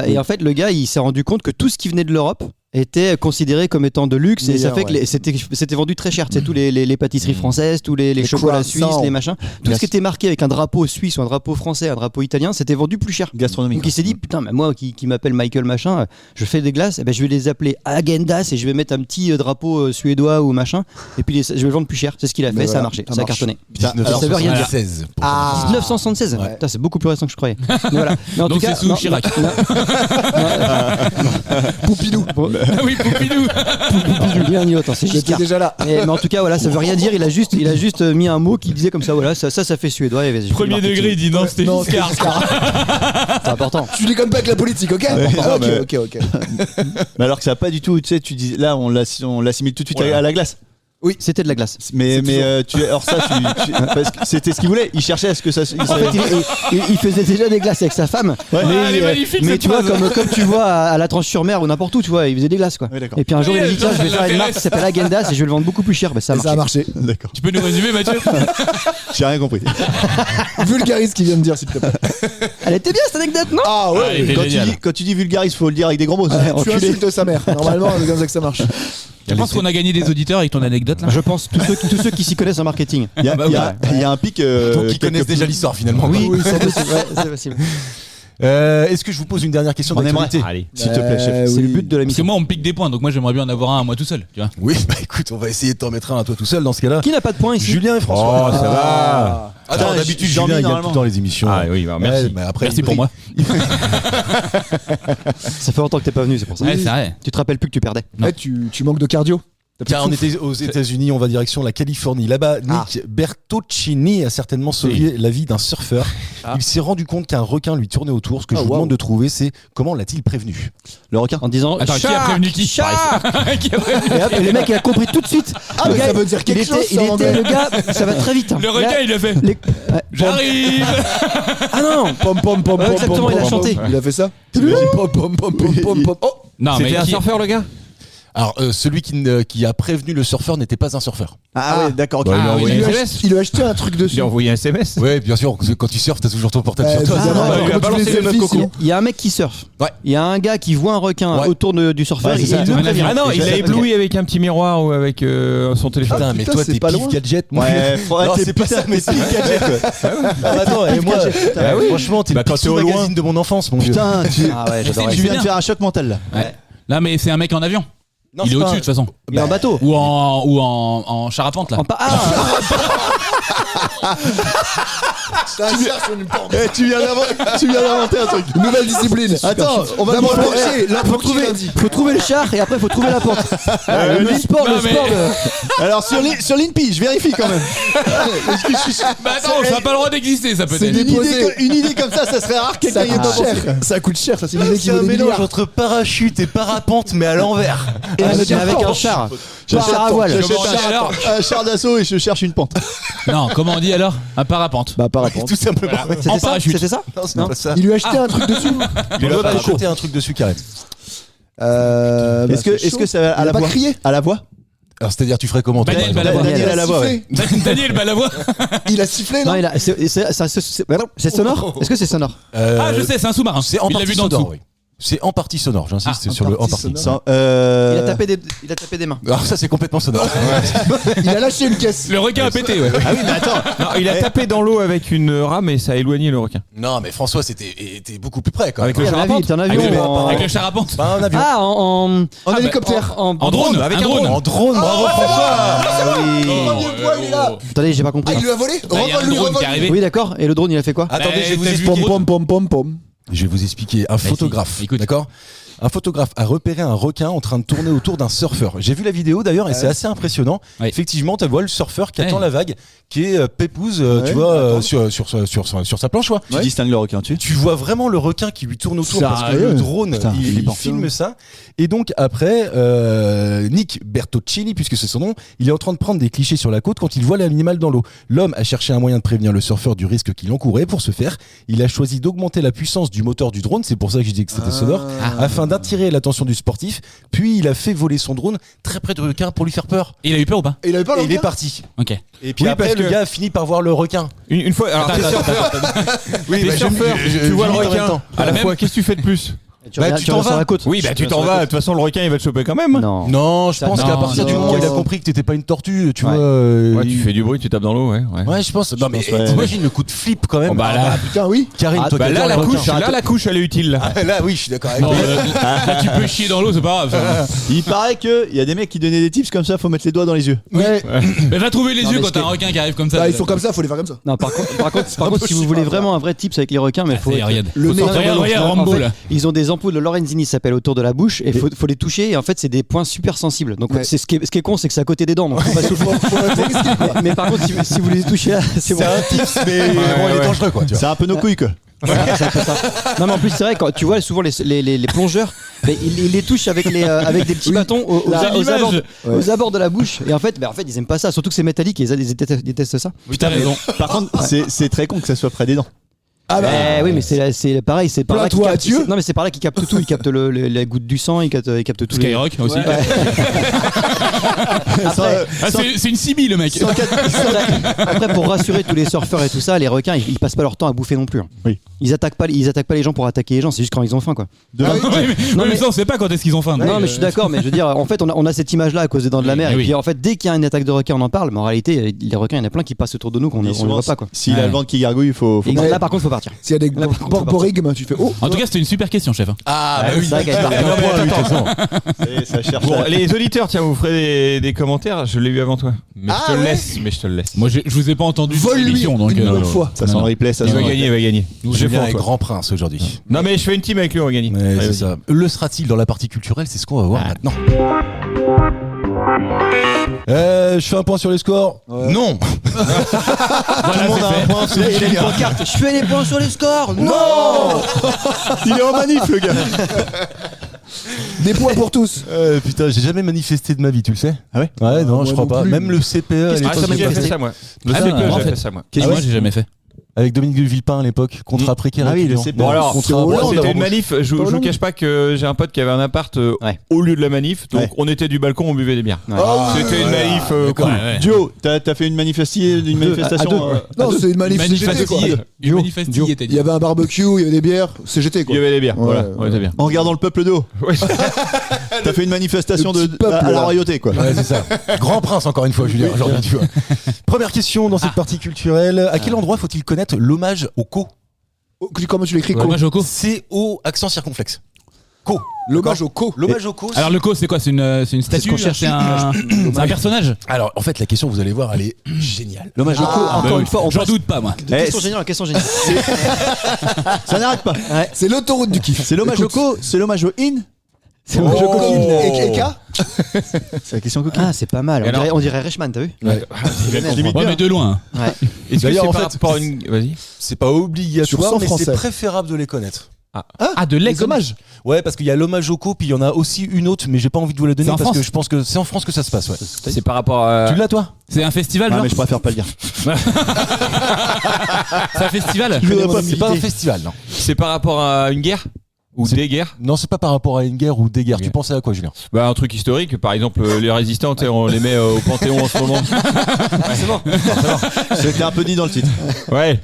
Et en fait, le gars, il s'est rendu compte que tout ce qui venait de l'Europe était considéré comme étant de luxe et ça Meilleur, fait que ouais. c'était vendu très cher. Tu sais, tous les pâtisseries françaises, tous les chocolats croissants. suisses, les machins, tout ce qui était marqué avec un drapeau suisse ou un drapeau français, un drapeau italien, c'était vendu plus cher. Gastronomique. Donc il s'est dit putain, mais moi qui m'appelle Michael machin, je fais des glaces, eh ben, je vais les appeler Agendas et je vais mettre un petit drapeau suédois ou machin et puis je vais le vendre plus cher. C'est ce qu'il a fait, Mais ça a voilà, marché, ça ça a marche. cartonné. Putain, alors, ça veut rien dire. 16. Ah. 1976. Ouais. Putain, c'est beaucoup plus récent que je croyais. Mais voilà. Mais en Donc tout cas, c'est sous Chirac. Poupidou. Ah oui, Poupidou. Poupidou, ni un ni l'autre, hein, c'est J'étais Giscard. déjà là. Mais en tout cas, voilà, ça veut rien dire. Il a juste mis un mot qui disait comme ça. Voilà, ça fait suédois. Et vas-y, Premier degré, il dit non, c'était Non, Giscard. c'est important. Tu déconnes pas avec la politique, ok? Ah, mais- ok. Mais alors que ça a pas du tout, tu sais, tu dis là on l'assimile tout de suite Voilà. à la glace. C'était de la glace. Mais alors ça parce que c'était ce qu'il voulait. Il cherchait à ce que ça. En fait, il faisait déjà des glaces avec sa femme. Ouais. Ah, elle est magnifique, mais cette tu vois, phrase. comme tu vois à la Tranche-sur-Mer ou n'importe où, tu vois, il faisait des glaces quoi. Oui, d'accord. Et puis un jour, il a dit Oui, tiens, je vais ça faire une marque m'intéresse. qui s'appelle Agendas et je vais le vendre beaucoup plus cher. Ben, ça a Et ça a marché. marché. D'accord. Tu peux nous résumer, Mathieu? J'ai rien compris. Vulgarise ce qu'il vient de dire, s'il te plaît. Elle était bien cette anecdote, non? Ah Ah, il était génial. Quand tu dis vulgarise, faut le dire avec des gros mots. Tu enculé. insultes sa mère. Normalement, c'est comme ça que ça marche. Tu penses qu'on a gagné des auditeurs avec ton anecdote là? Je pense tous ceux qui s'y connaissent en marketing. Il y a, Bah il y a- il y a un pic. Donc ils quelque connaissent déjà l'histoire finalement. Oui, quoi. c'est possible. Ouais, c'est possible. Est-ce que je vous pose une dernière question On aimerait. d'actualité? Allez. S'il te plaît, chef. C'est oui. le but de la Parce que mission. moi on me pique des points donc moi j'aimerais bien en avoir un à moi tout seul, tu vois. Oui, bah écoute, on va essayer de t'en mettre un à toi tout seul dans ce cas-là. Qui n'a pas de points ici? Julien et François. Oh, ça va. Attends, Putain, d'habitude, Jean-Mi, Julien, il y a normalement. tout le temps les émissions. Ah oui, bah, merci. Ouais, mais après, Merci il pour brille. moi. Ça fait longtemps que t'es pas venu, c'est pour ça. Ouais, c'est vrai. Tu te rappelles plus que tu perdais. Ouais, tu manques de cardio. Car on était aux États-Unis, on va direction la Californie. Là-bas, Nick Bertoncini a certainement sauvé la vie d'un surfeur. Il s'est rendu compte qu'un requin lui tournait autour. Ce que je vous demande de trouver, c'est comment l'a-t-il prévenu? Le requin. En disant. Attends, qui a prévenu qui? Qui a prévenu et, hop, et le mec il a compris tout de suite. Mais ça veut dire quelque chose. Le gars, ça va très vite. Le requin, il a fait. J'arrive. Ah non. Pom. Exactement, il a chanté. Il a fait ça. Pom. Oh. Non, mais c'était un surfeur, le gars? Alors, celui qui a prévenu le surfeur n'était pas un surfeur. Ah ouais, d'accord. Bah, il lui a acheté un truc dessus. J'ai envoyé un SMS. Ouais, bien sûr, quand tu surfes, t'as toujours ton portable sur toi. Il a balancé les selfies, sinon. Il y a un mec qui surfe. Ouais. Il y a un gars qui voit un requin autour du surfeur. Ouais, c'est ça. Ah non, il a ébloui avec un petit miroir ou avec son téléphone. Putain, mais toi, c'est t'es pas pif loin. gadget. Non, c'est pas ça, mais c'est pif gadget. Attends, et moi, franchement, t'es le Picsou magazine de mon enfance, mon vieux. Putain, j'adorais. tu viens de faire un choc mental là. Ouais. Là, mais c'est un mec en avion. Non, il est au-dessus de toute façon. Il est en bateau. Ou en charapente là. Tu viens d'inventer un truc. Nouvelle discipline. Attends, on va Faut trouver le char et après faut trouver la porte. Le sport. Alors sur l'INPI, je vérifie quand même. Bah attends, ça n'a pas le droit d'exister, ça peut C'est être. une idée comme ça serait rare que quelqu'un y ait pas pensé. Ça coûte cher, ça c'est une idée qui C'est un vaut des mélange milliards. entre parachute et parapente, mais à l'envers. Et avec un char. Char à voile. Comment on dit alors? Un char d'assaut et je cherche une pente. Non, comment on dit alors? Un parapente. Bah parapente. Tout simplement. En parachute. C'était ça? Non, c'est pas ça. Il lui a acheté un truc dessus. Il lui a pas acheté un truc dessus, carré. Est-ce que ça va à la voix? crié À la voix? Alors, c'est-à-dire, tu ferais comment? Daniel Balavoine. Daniel à la voix, ouais. Daniel Balavoine. Il a sifflé, Non, non? c'est sonore? Est-ce que c'est sonore? Ah, je sais, c'est un sous-marin. C'est en Il l'a partie vu d'en sonore, dessous. oui. C'est en partie sonore, j'insiste sur le en partie. Il a tapé des mains. Alors ça c'est complètement sonore. Il a lâché une caisse. Le requin a pété, ouais. Ah oui mais attends. Non, il a tapé dans l'eau avec une rame et ça a éloigné le requin. Non mais François était beaucoup plus près quand même. Avec le charapente. Un avion. Avec le charapente. Pas un avion. Ah, en hélicoptère. En drone. Avec un drone. En drone, bravo François. Il est là. Attendez, j'ai pas compris. Ah, il lui a volé. Il y a un drone qui est arrivé. Oui, d'accord. Et le drone, il a fait quoi? Attendez, je vais vous t'as vu expliquer. Pom. Je vais vous expliquer. Un photographe, écoute. d'accord? Un photographe a repéré un requin en train de tourner autour d'un surfeur. J'ai vu la vidéo d'ailleurs et c'est assez impressionnant. Ouais. Effectivement, tu vois le surfeur qui attend Ouais. la vague, qui est pépouze, tu vois, sur sa planche, quoi. Tu distingues le requin, Tu vois vraiment le requin qui lui tourne autour parce que Sérieux le drone, Putain, il flippant. filme ça. Et donc après, Nick Bertoncini, puisque c'est son nom, il est en train de prendre des clichés sur la côte quand il voit l'animal dans l'eau. L'homme a cherché un moyen de prévenir le surfeur du risque qu'il encourait. Pour ce faire, il a choisi d'augmenter la puissance du moteur du drone, c'est pour ça que j'ai dit que c'était sonore, afin d'attirer l'attention du sportif. Puis il a fait voler son drone très près du requin pour lui faire peur. Il a eu peur ou pas? Et il avait pas Et il est l'enquête. parti. Ok. Et puis Oui, après, parce le que- gars a fini par voir le requin. Une fois, alors t'es surfeur, Oui, t'es surfeur, tu vois le requin. À la fois, qu'est-ce que tu fais de plus? Tu t'en vas sur la côte. Oui, bah tu t'en vas. De toute façon, le requin, il va te choper quand même. Non. Non, je pense non, qu'à partir du non, moment où il a non. compris que t'étais pas une tortue, tu Ouais. vois. Ouais, tu fais du bruit, tu tapes dans l'eau, ouais. Ouais, je pense. Non, mais pense, ouais. t'imagines le coup de flip quand même. Bon, bah là, Ah putain, oui. Karine, toi, bah, qui là, adores la les couche, requins. là, la couche, elle est utile. Là. Là, oui, je suis d'accord avec Non, toi. là, tu peux chier dans l'eau, c'est pas grave. ça. Il paraît qu'il y a des mecs qui donnaient des tips comme ça, faut mettre les doigts dans les yeux. Ouais. Mais va trouver les Non, yeux mais quand ce t'as un qui est- requin qui arrive comme ça. Bah, ils sont comme ça, faut les faire comme ça. Non, par contre, si vous voulez vraiment un vrai tips avec les requins, mais faut. C'est Ariad. Le Faut nez- sortir- Regarde, En Rambo fait, là. ils ont des ampoules de Lorenzini qui s'appellent autour de la bouche et faut les toucher et en fait c'est des points super sensibles. Donc Ouais. ce qui est con c'est que c'est à côté des dents donc faut pas souffler. Mais par contre si vous les touchez là c'est bon. C'est un tips, mais bon, il est dangereux, quoi. Tu vois. C'est un peu nos couilles quoi. C'est un peu ça. Non mais en plus c'est vrai quand tu vois souvent les plongeurs mais ils les touchent avec des petits bâtons aux abords de la bouche et en fait ils aiment pas ça surtout que c'est métallique et ils détestent ça. Oui, t'as raison. Par contre, c'est très con que ça soit près des dents. Ah bah. Oui mais c'est pareil c'est par là qu'ils Plains-toi à captent- Dieu. non mais c'est par là qu'ils captent tout ils captent la goutte du sang ils captent tout. Skyrock aussi. Ouais. Après, Ah, c'est une CB le mec. Après, pour rassurer tous les surfeurs et tout ça, les requins, ils passent pas leur temps à bouffer non plus. Hein. Oui. Ils attaquent pas les gens pour attaquer les gens, c'est juste quand ils ont faim, quoi. Ouais, Non, mais- ça, on sait pas quand est-ce qu'ils ont faim. Non, mais je suis d'accord, mais je veux dire, en fait, on a cette image-là à cause des dents de la Oui, mer. oui. Et puis, en fait, dès qu'il y a une attaque de requin, on en parle, mais en réalité, les requins, il y en a plein qui passent autour de nous qu'on ne voit pas, quoi. S'il a le ventre qui gargouille, il faut. Et là, par contre, faut partir. S'il y a des Là, par contre, borborigmes, tu fais oh. En tout cas, c'était une super question, chef. Ah, bah oui. C'est vrai qu'elle est Il y a un point, lui, de toute façon. Ça cherche. Bon, les auditeurs, tiens, vous ferez des commentaires. Je l'ai eu avant toi. Mais Ah, je te le ouais. laisse. Mais je te le laisse. Moi, je vous ai pas entendu sur Vole-lui l'émission, donc. une bonne fois. Ça sent le replay, ça Il sent va le gagner, il va gagner. Nous, J'ai je viens faim, avec toi. Grand Prince aujourd'hui. Non, mais je fais une team avec lui, on va gagner. Ouais, Allez, c'est vas-y. ça. Le sera-t-il dans la partie culturelle? C'est ce qu'on va voir maintenant. Je fais un point sur les scores. Non. Tout le monde a un point. C'est Il a une pancarte. Je fais les points sur les scores. Non. Il est en manif, le gars. Des points pour tous. Putain, j'ai jamais manifesté de ma vie, tu le sais? Ah ouais? Ouais, non, moi je crois non pas. plus. Même le CPE à l'époque. ça m'a déjà fait ça, moi. Le Ah, CPE, mais j'ai fait ça, moi. Moi, j'ai jamais fait. Avec Dominique de Villepin à l'époque, contrat précaire. Ah oui, le étudiant. CPE. Bon alors, Contre Hollande, c'était alors. une manif. Je vous cache pas que j'ai un pote qui avait un appart au lieu de la manif, donc Ouais. on était du balcon, on buvait des bières. C'était une manif Ouais, ouais. Dio, t'as fait une manifestation Non, c'est une manif CGT, quoi. Une manifestille, t'as Il dit. y avait un barbecue, il y avait des bières, CGT, Il quoi. y avait des bières, Ouais, voilà, ouais. ouais, c'est bien. en regardant le peuple de haut. Ouais. T'as fait une manifestation Le petit peuple, à la là. royauté, quoi. Ouais, c'est ça. Grand prince, encore une fois, Julien. Aujourd'hui, tu vois. Première question dans cette partie culturelle. À quel endroit faut-il connaître l'hommage au co? Comment tu l'écris, co? Hommage au co. C-O, accent circonflexe. Co. L'hommage au co. L'hommage au co. Alors le co, c'est quoi? C'est une statue? qu'on cherche. C'est un personnage? Alors, en fait, la question, vous allez voir, elle est géniale. L'hommage au co. Encore une fois, on J'en passe doute pas, moi. de question géniale en question géniale. Ça n'arrête pas. C'est l'autoroute du kiff. C'est l'hommage au co, c'est l'hommage au in. C'est l'hommage au co. Et K. C'est la question coquine. Ah, c'est pas mal. On dirait Reichmann, t'as vu? Ouais. Limite Ouais, bien. mais de loin. Ouais. Est-ce que D'ailleurs, c'est en par fait, rapport à une. Vas-y. C'est pas Sur obligatoire, 100 mais c'est Français. préférable de les connaître. Ah, de l'ex. Hommage. Ouais, parce qu'il y a l'hommage au co, puis il y en a aussi une autre, mais j'ai pas envie de vous la donner C'est en parce France que je pense que c'est en France que ça se passe. Ouais. C'est par rapport à. Tu l'as, toi? C'est un festival, Ah, genre? mais je préfère pas le dire. C'est un festival? C'est pas un festival, non. C'est par rapport à une guerre ou C'est- des guerres? Non, c'est pas par rapport à une guerre ou des guerres. Ok. Tu pensais à quoi, Julien? Bah un truc historique, par exemple les résistants, tu sais, on les met au Panthéon en ce moment. C'était un peu dit dans le titre. Ouais.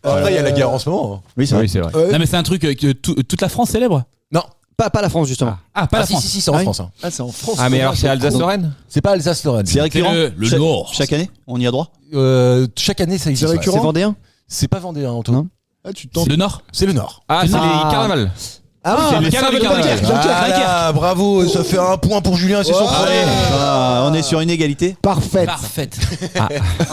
Après, il y a la guerre en ce moment. Oui, c'est vrai. Oui, c'est vrai. Non, mais c'est un truc que toute la France célèbre. Non. Pas la France, justement. Ah, pas la France. Si, c'est en France. Hein. Ah, c'est en France. Ah mais alors c'est Alsace-Lorraine? C'est pas Alsace-Lorraine. C'est C'est récurrent. le Nord. Chaque année, on y a droit. Chaque année, ça existe. C'est ouais. récurrent. C'est vendéen? C'est pas vendéen, Antoine. Non. Ah, tu C'est tentes. le Nord. C'est le Nord. Ah c'est les carnavals. Ah, le carnaval de Dunkerque. Voilà, bravo, ça fait un point pour Julien et c'est son premier. Ah, on est sur une égalité. Parfait. Parfait.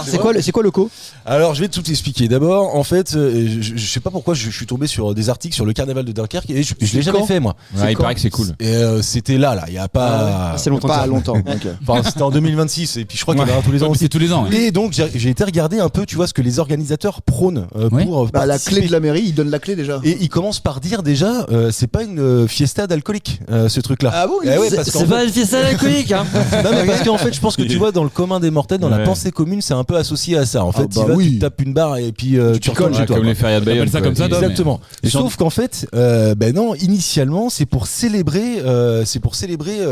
c'est quoi le co? Alors, je vais tout expliquer. D'abord, en fait, je sais pas pourquoi je suis tombé sur des articles sur le carnaval de Dunkerque et je l'ai jamais fait, moi. Ouais, il paraît que c'est cool. Et c'était là, il y a pas. C'est longtemps. Pas que ça. longtemps. Ok. Enfin, c'était en 2026 et puis je crois qu'il y en aura tous les ans Ouais, aussi. c'est tous les ans. Ouais. Et donc, j'ai été regarder un peu, tu vois, ce que les organisateurs prônent Ouais. pour. Bah, la participer. clé de la mairie, il donne la clé déjà. Et il commence par dire déjà, c'est pas une fiesta d'alcoolique, ce truc-là. Ah bon, Eh ouais, parce qu'en C'est fait- pas une fiesta alcoolique, hein? Non, mais parce qu'en fait, je pense que tu vois, dans le commun des mortels, dans la Ouais. pensée commune, c'est un peu associé à ça. En fait, Ah bah tu vas, oui. tu te tapes une barre et puis tu picoles, retournes chez toi. Comme quoi. les férias de Bayonne. ça quoi. comme ça, Dom. Exactement. Et Sauf qu'en fait, ben non, initialement, c'est pour célébrer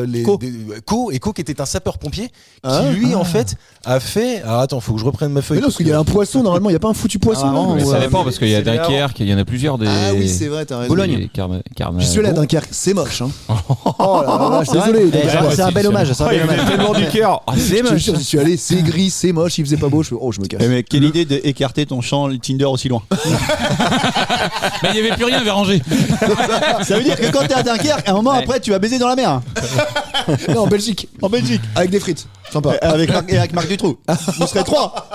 les Co. Co et Co qui était un sapeur-pompier Ah. qui lui en fait a fait. Alors attends, faut que je reprenne ma feuille. Mais non, parce qu'il y a un poisson, normalement, il n'y a pas un foutu poisson. Ah, non, Mais ou, ça dépend parce qu'il y a c'est les Dunkerque, il y en a plusieurs des. Ah oui, c'est vrai, t'as raison. Bologne. J'y suis allé à Dunkerque, c'est moche. Hein. Oh là là, je suis désolé. Eh, c'est un bel hommage. C'est un bel hommage. tellement du cœur. Ah, c'est Je te moche. jure, j'y suis allé, c'est gris, c'est moche, il faisait pas beau. Je me casse. Eh, mais quelle idée d'écarter ton champ Tinder aussi loin. Mais il n'y avait plus rien vers Angers. Ça veut dire que quand t'es à Dunkerque, à un moment après, tu vas baiser dans la mer. Non, en Belgique. En Belgique. Avec des frites. Sympa. Avec Marc Dutroux. Vous serez 3.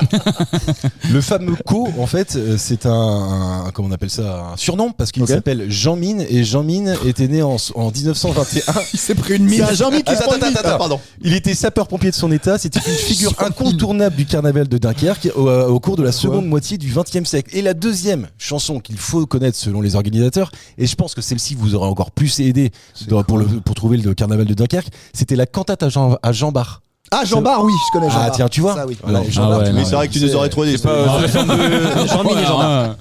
Le fameux Co, en fait, c'est comment on appelle ça, un surnom parce qu'il Ok. s'appelle Jean Mine et Jean Mine était né en 1921. Il s'est pris une C'est mine. un Jean-Michel qui se Attends, prend une bite. attends, Ah, pardon. Il était sapeur-pompier de son état, c'était une figure incontournable du carnaval de Dunkerque au cours de la seconde moitié du XXe siècle. Et la deuxième chanson qu'il faut connaître selon les organisateurs, et je pense que celle-ci vous aura encore plus aidé pour trouver le carnaval de Dunkerque, c'était la cantate à Jean Bar. Ah, Jean Bar, oui, je connais Jean Ah Bar. tiens, tu vois. Ça, oui. Voilà, Ouais. Jean Ah Bar, ouais, tu non, Mais vois. c'est vrai que tu nous aurais trop dit. Jean-Mine et Jean-Marc.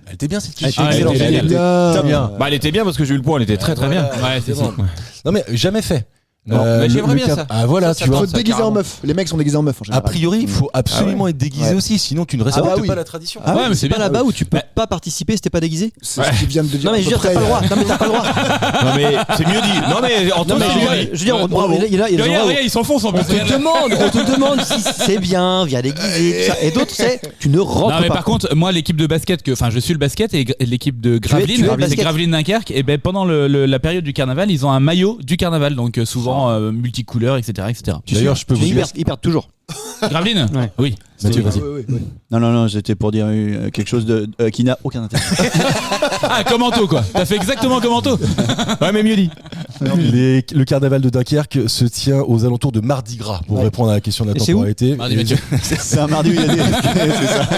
Elle était bien cette question. Ah, elle Excellente. était Elle géniale. était bien. Bah elle était bien parce que j'ai eu le point, elle était très très bien. Ouais, c'est bon. Non mais jamais fait. Non, mais j'aimerais bien ça. Ah voilà, Ça, tu ça vois. Faut te déguiser en meuf. Les mecs sont déguisés en meuf en A général. priori, il faut absolument être déguisé Ouais. aussi, sinon tu ne respectes bah oui. pas la tradition. Ah ouais, mais c'est Pas bien. là-bas où tu peux pas participer si t'es pas déguisé? C'est ce qu'ils viennent de dire. Non, mais à je veux peu dire, t'as près. pas le droit. Non, mais t'as pas le droit. Non mais c'est mieux dit. Non mais en tout Non, mais cas, je veux dire, Bravo. il a des endroits où- Regarde, ils s'enfoncent en plus. on te demande si c'est bien, viens déguiser, tout ça. Et d'autres, c'est tu ne rentres Non mais pas. par contre moi l'équipe de basket je suis le basket et l'équipe de Gravelines, tu es le c'est basket. Gravelines Dunkerque et ben pendant la période du carnaval ils ont un maillot du carnaval donc souvent multicouleur etc. D'ailleurs, je peux vous Ils dire. perdent toujours. Graveline Ouais. Oui. Mathieu, vas-y. Non, j'étais pour dire quelque chose qui n'a aucun intérêt. Ah, comme Anto, quoi. T'as fait exactement comme Anto. Ouais, mais mieux dit. Le carnaval de Dunkerque se tient aux alentours de Mardi Gras, pour répondre à la question de la Et c'est où temporalité. Mardi, Mathieu. C'est un mardi où il y a des. C'est ça.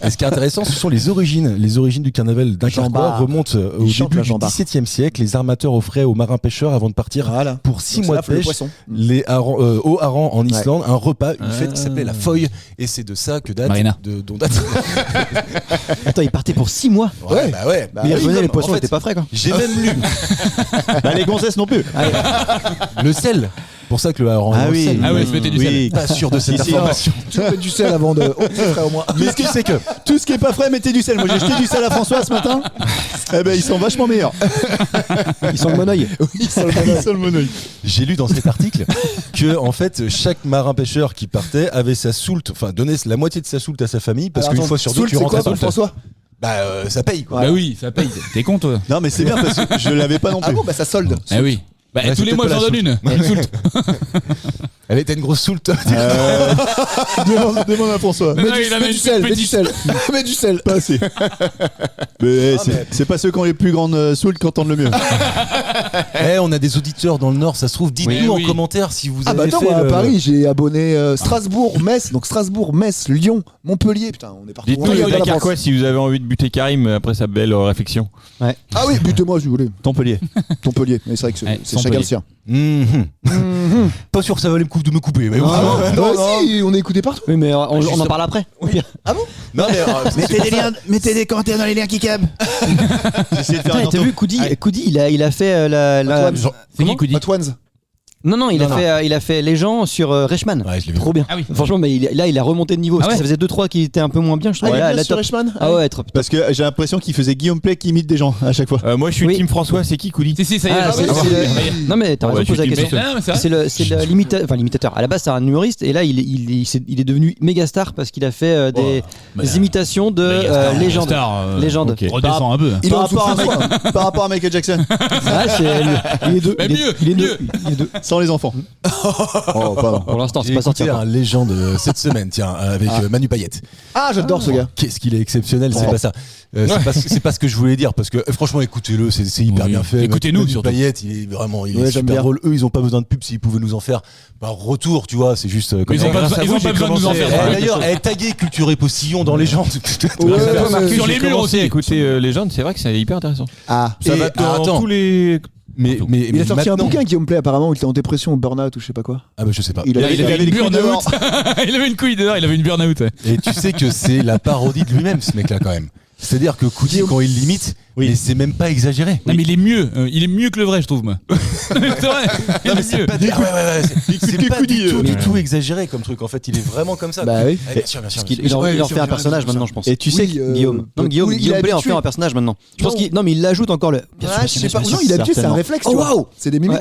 Et ce qui est intéressant, ce sont les origines. Les origines du carnaval dunkerquois Jambard. remontent au Il chante début la du jambard. XVIIe siècle. Les armateurs offraient aux marins pêcheurs, avant de partir Voilà. pour 6 Donc, mois ça de lave le pêche, poisson. aux harengs en Islande, un repas, une fête qui s'appelait la Foy. Et c'est de ça que date. Marina. Dont date. Attends, il partait pour 6 mois. Ouais, bah ouais. Bah Mais il oui, revenait, les en poissons fait, étaient pas frais quoi. J'ai même lu Bah, les gonzesses non plus. le sel. Pour ça que le hareng Ah est au oui. sel. Ah ouais, se mettait du Oui. Pas sûr de cette Si, si, information. Tu mets du sel avant de. Oh, c'est frais au moins. Mais ce qui c'est que tout ce qui est pas frais, mettez du sel. Moi j'ai jeté du sel à François ce matin. Eh ben ils sont vachement meilleurs. Ils sont le monoeil. Ils sont le monoeil. J'ai lu dans cet article que en fait chaque marin pêcheur qui partait avait sa soulte, enfin donnait la moitié de sa soulte à sa famille parce Alors, qu'une attends, fois sur deux Soult, tu c'est rentres quoi à pour soulte. François? Ça paye quoi. Bah oui, ça paye. T'es con, toi. Non mais c'est bien parce que je l'avais pas non Ah plus. bon, bah ça solde. Ah oui. Bah, Ouais, tous c'est les mois, peut-être j'en pas donne la une. Soult. Elle était une grosse soulte. Demande à François. Non, il en a Mets une du sel, toute mets du petite. sel. Mets du sel. Pas assez. Mais c'est pas ceux qui ont les plus grandes soules qui entendent le mieux. On a des auditeurs dans le Nord, ça se trouve. Dites-nous Oui. en commentaire si vous Ah bah avez attends, fait moi à le- Paris, j'ai abonné Strasbourg, Metz, donc Strasbourg, Metz, Lyon, Montpellier. Putain, on est partout. Dites-nous On les regarde la Dunkerquois France. si vous avez envie de buter Karim après sa belle réflexion. Ah oui, butez-moi si vous voulez. Montpellier. Mais c'est vrai que Ouais, c'est chacun le sien. Pas sûr que ça valait le coup de me couper. Mais Non, si, on est écouté partout. Oui, mais on en parle après. Non, mais, Mettez des commentaires dans les liens qui cabent. J'essaie de faire Putain, un t'as Anto. vu Coudi, il a fait la. Antoine. C'est qui, Coudi? Antoine. Non, il a fait les gens sur Reichmann. Ouais, je l'ai vu. Trop bien. Ah oui. Franchement, mais là, il a remonté de niveau. Parce Ah que ouais. ça faisait 2-3 qui étaient un peu moins bien, je trouve. Ah, il Là, est la sur top. Reichmann. Ah ouais, trop. Parce que j'ai l'impression qu'il faisait Guillaume Play qui imite des gens à chaque fois. Moi je suis Oui. Team François, c'est qui Couli? Si, ça y est. Ah, j'ai- c'est- Non, mais t'as Ouais, raison de poser la je suis question. Non, mais c'est vrai. C'est l'imitateur. À la base, c'est un humoriste et là, il est devenu méga star parce qu'il a fait des imitations de légendes. Légende. Ok. Redescends un peu. Il est en dessous de Par François. rapport à Michael Jackson, Ah, il est deux. Mais mieux, Il est mieux. deux. Il est deux. sans les enfants. Oh, pardon. Pour l'instant, c'est J'ai pas sorti écouté encore. un légende cette semaine, tiens, avec Manu Payette. Ah, j'adore ce gars. Qu'est-ce qu'il est exceptionnel, c'est pas ça. C'est pas ce que je voulais dire parce que franchement, écoutez-le, c'est hyper Oui. bien fait. Écoutez-nous, Manu surtout. Payette, il est vraiment, il Ouais, est j'aime super bien. drôle. Eux, ils ont pas besoin de pub s'ils pouvaient nous en faire par retour, tu vois. C'est juste comme Ils ça. ont pas grâce à besoin vous, j'ai de nous en commencé- faire. D'ailleurs, taguer Culture et Postillon dans Légende. Sur les murs aussi. Écoutez Légende, c'est vrai que c'est hyper intéressant. Ah. Ça Et- va dans attends. tous les. Mais Il a sorti un maintenant- bouquin, Guillaume Play, apparemment, où il était en dépression ou burn-out ou je sais pas quoi. Ah bah je sais pas. Il avait Il avait les une couilles burn-out. dehors. Il avait une couille dehors, il avait une burn-out. Ouais. Et tu sais que c'est la parodie de lui-même, ce mec-là, quand même. C'est-à-dire que Coudi, quand il limite, mais c'est même pas exagéré. Non, mais il est mieux que le vrai, je trouve, moi. C'est vrai. Il Non, mais est c'est mieux. pas, c'est pas Coudi, du tout exagéré comme truc. En fait, il est vraiment comme ça. Bah oui. Ah, bien sûr, bien sûr. Il en fait un personnage maintenant, je pense. Et tu sais Oui, que Guillaume. Non, Guillaume oui, il Guillaume est Play en habitué. fait un personnage maintenant. Je pense Non. qu'il. Non, mais il l'ajoute encore le. Bien sûr, Ah, je sais pas. bien Non, sûr, il est habitué, c'est un certainement. réflexe. Oh, tu vois. waouh. C'est des mimiques.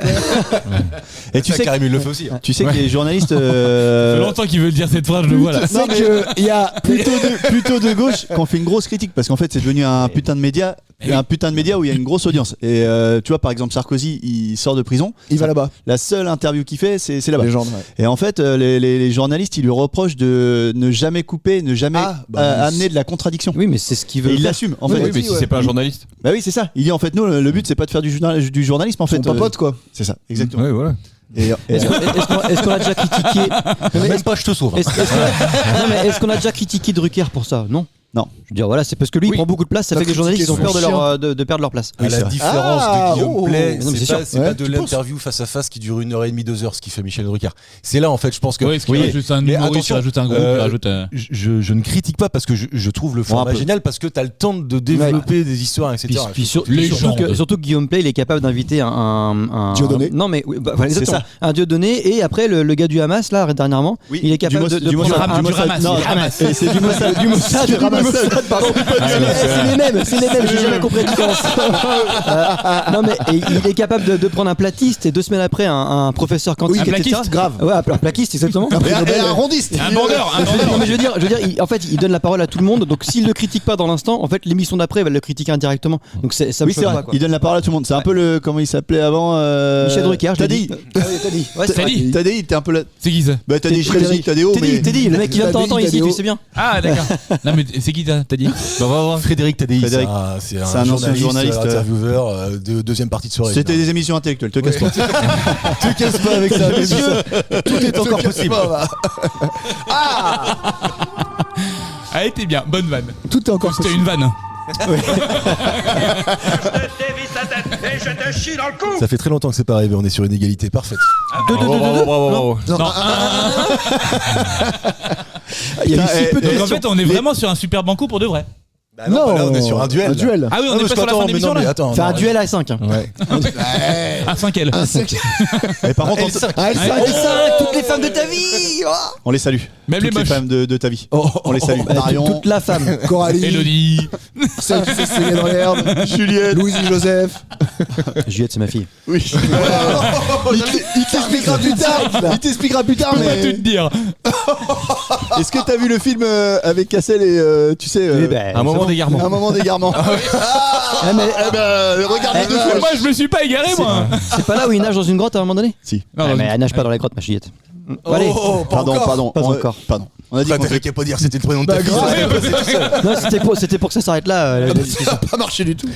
et tu sais Karim, il le fait aussi. hein. tu sais que les journalistes Ça fait longtemps qu'il veut dire cette phrase, je le vois là. Non, mais il y a plutôt de gauche qui ont fait une grosse critique parce qu'en fait c'est devenu un putain de média. Un putain de média où il y a une grosse audience. Et tu vois, par exemple, Sarkozy, il sort de prison. Il va là-bas. La seule interview qu'il fait, c'est là-bas. Légende, ouais. Et en fait, les journalistes, ils lui reprochent de ne jamais couper, ne jamais Ah, bah, amener de la contradiction. Oui, mais c'est ce qu'il Et veut. il faire. l'assume, en Oui, fait. oui, Mais si ouais. c'est pas un journaliste. Bah oui, c'est ça. Il dit en fait, nous, le but, c'est pas de faire du journalisme, en fait. Son popote, quoi. C'est ça, exactement. Ouais, voilà. Est-ce qu'on a déjà critiqué. Non, mais Même pas, je te sauve. est-ce qu'on a déjà critiqué Drucker pour ça? Non. Non. Je veux dire, voilà, c'est parce que lui, il prend beaucoup de place, ça T'as fait que les journalistes ils ont critiqué peur son de perdre leur place. À la différence Ah, de Guillaume oh, Play, non, mais c'est c'est sûr. pas Ouais, de tu penses l'interview face à face qui dure 1h30, 2 heures, ce qui fait Michel Drucker. C'est là, en fait, je pense que. Oui, parce qu'il rajoute un mais humoriste, il attention, rajoute un groupe, il rajoute un. je ne critique pas parce que je trouve le format un peu. génial parce que t'as le temps de développer des histoires, etc. Surtout que Guillaume Play, il est capable d'inviter un Dieudonné. Non, mais oui, bah, voilà, C'est exactement. ça. Un Dieudonné et après le gars du Hamas, là, dernièrement, Oui, il est capable de du prendre Mossad, un- du Mossad. Hamas, Non, du Hamas. et c'est du Mossad, du Mossad, Maussade, pardon. C'est les mêmes, j'ai jamais compris la différence. Non mais il est capable de prendre un platiste et 2 semaines après un professeur quantique, Oui, un etc. plaquiste, grave. Ouais, un plaquiste, exactement. Un rondiste. Un bandeur. Non, mais je veux dire, en fait, il donne la parole à tout le monde. Donc, s'il le critique pas dans l'instant, en fait, l'émission d'après, il va le critiquer indirectement. Donc, ça me Oui, c'est choque vrai. pas, quoi. Il donne la parole à tout le monde. C'est un peu le. Comment il s'appelait avant Michel Drucker, je l'ai dit. Taddy. Ouais, c'est vrai. Taddy, t'es un peu là. C'est qui ça? Bah, t'as dit Frédéric. Tadéo, mais. Teddy, le mec qui vient de temps en temps ici, Tadéo. tu sais bien. Ah d'accord. Non mais c'est qui t'as dit? On va voir. Frédéric Tadei, Frédéric. c'est C'est un ancien journaliste, intervieweur de deuxième partie de soirée. C'était des émissions intellectuelles, te casse pas. Te casse pas avec ça, messieurs. Tout est encore possible. Ah, était bien, bonne vanne. Tout est encore C'était une vanne. Ça fait très longtemps que c'est pas arrivé, on est sur une égalité parfaite. Non, Il y a eu si peu de donc en fait on est vraiment sur un super banco pour de vrai. Bah non, là on est sur un duel. Un duel. Ah oui, on est pas sur la fin de l'émission là. Faire un duel à 5. Un 5L. Et par contre, Toutes les femmes de ta vie. on les salue. Même les Toutes les moches. femmes de ta vie. On les salue. Bah, Marion, toute la femme. Coralie. Elodie. Celle qui s'est saigné dans l'herbe. Juliette. Louise et Joseph. Juliette, c'est ma fille. Oui. Il t'expliquera plus tard. Il t'expliquera plus tard, Je peux pas tout mais. te dire. Est-ce que t'as vu le film avec Cassel et tu sais Un moment d'égarement. Un moment d'égarement. Ah, mais Regardez deux fois. Moi je me suis pas égaré moi. c'est pas là où il nage dans une grotte à un moment donné? Si. Non, Ouais, mais elle nage pas dans la grotte, ma Juliette. Allez. Pardon. Pas encore. Pardon. On a dit Bah, qu'on t'avais qu'à pas dire c'était le prénom de ta fille. Non, c'était pour que ça s'arrête là. la discussion. Ça n'a pas marché du tout.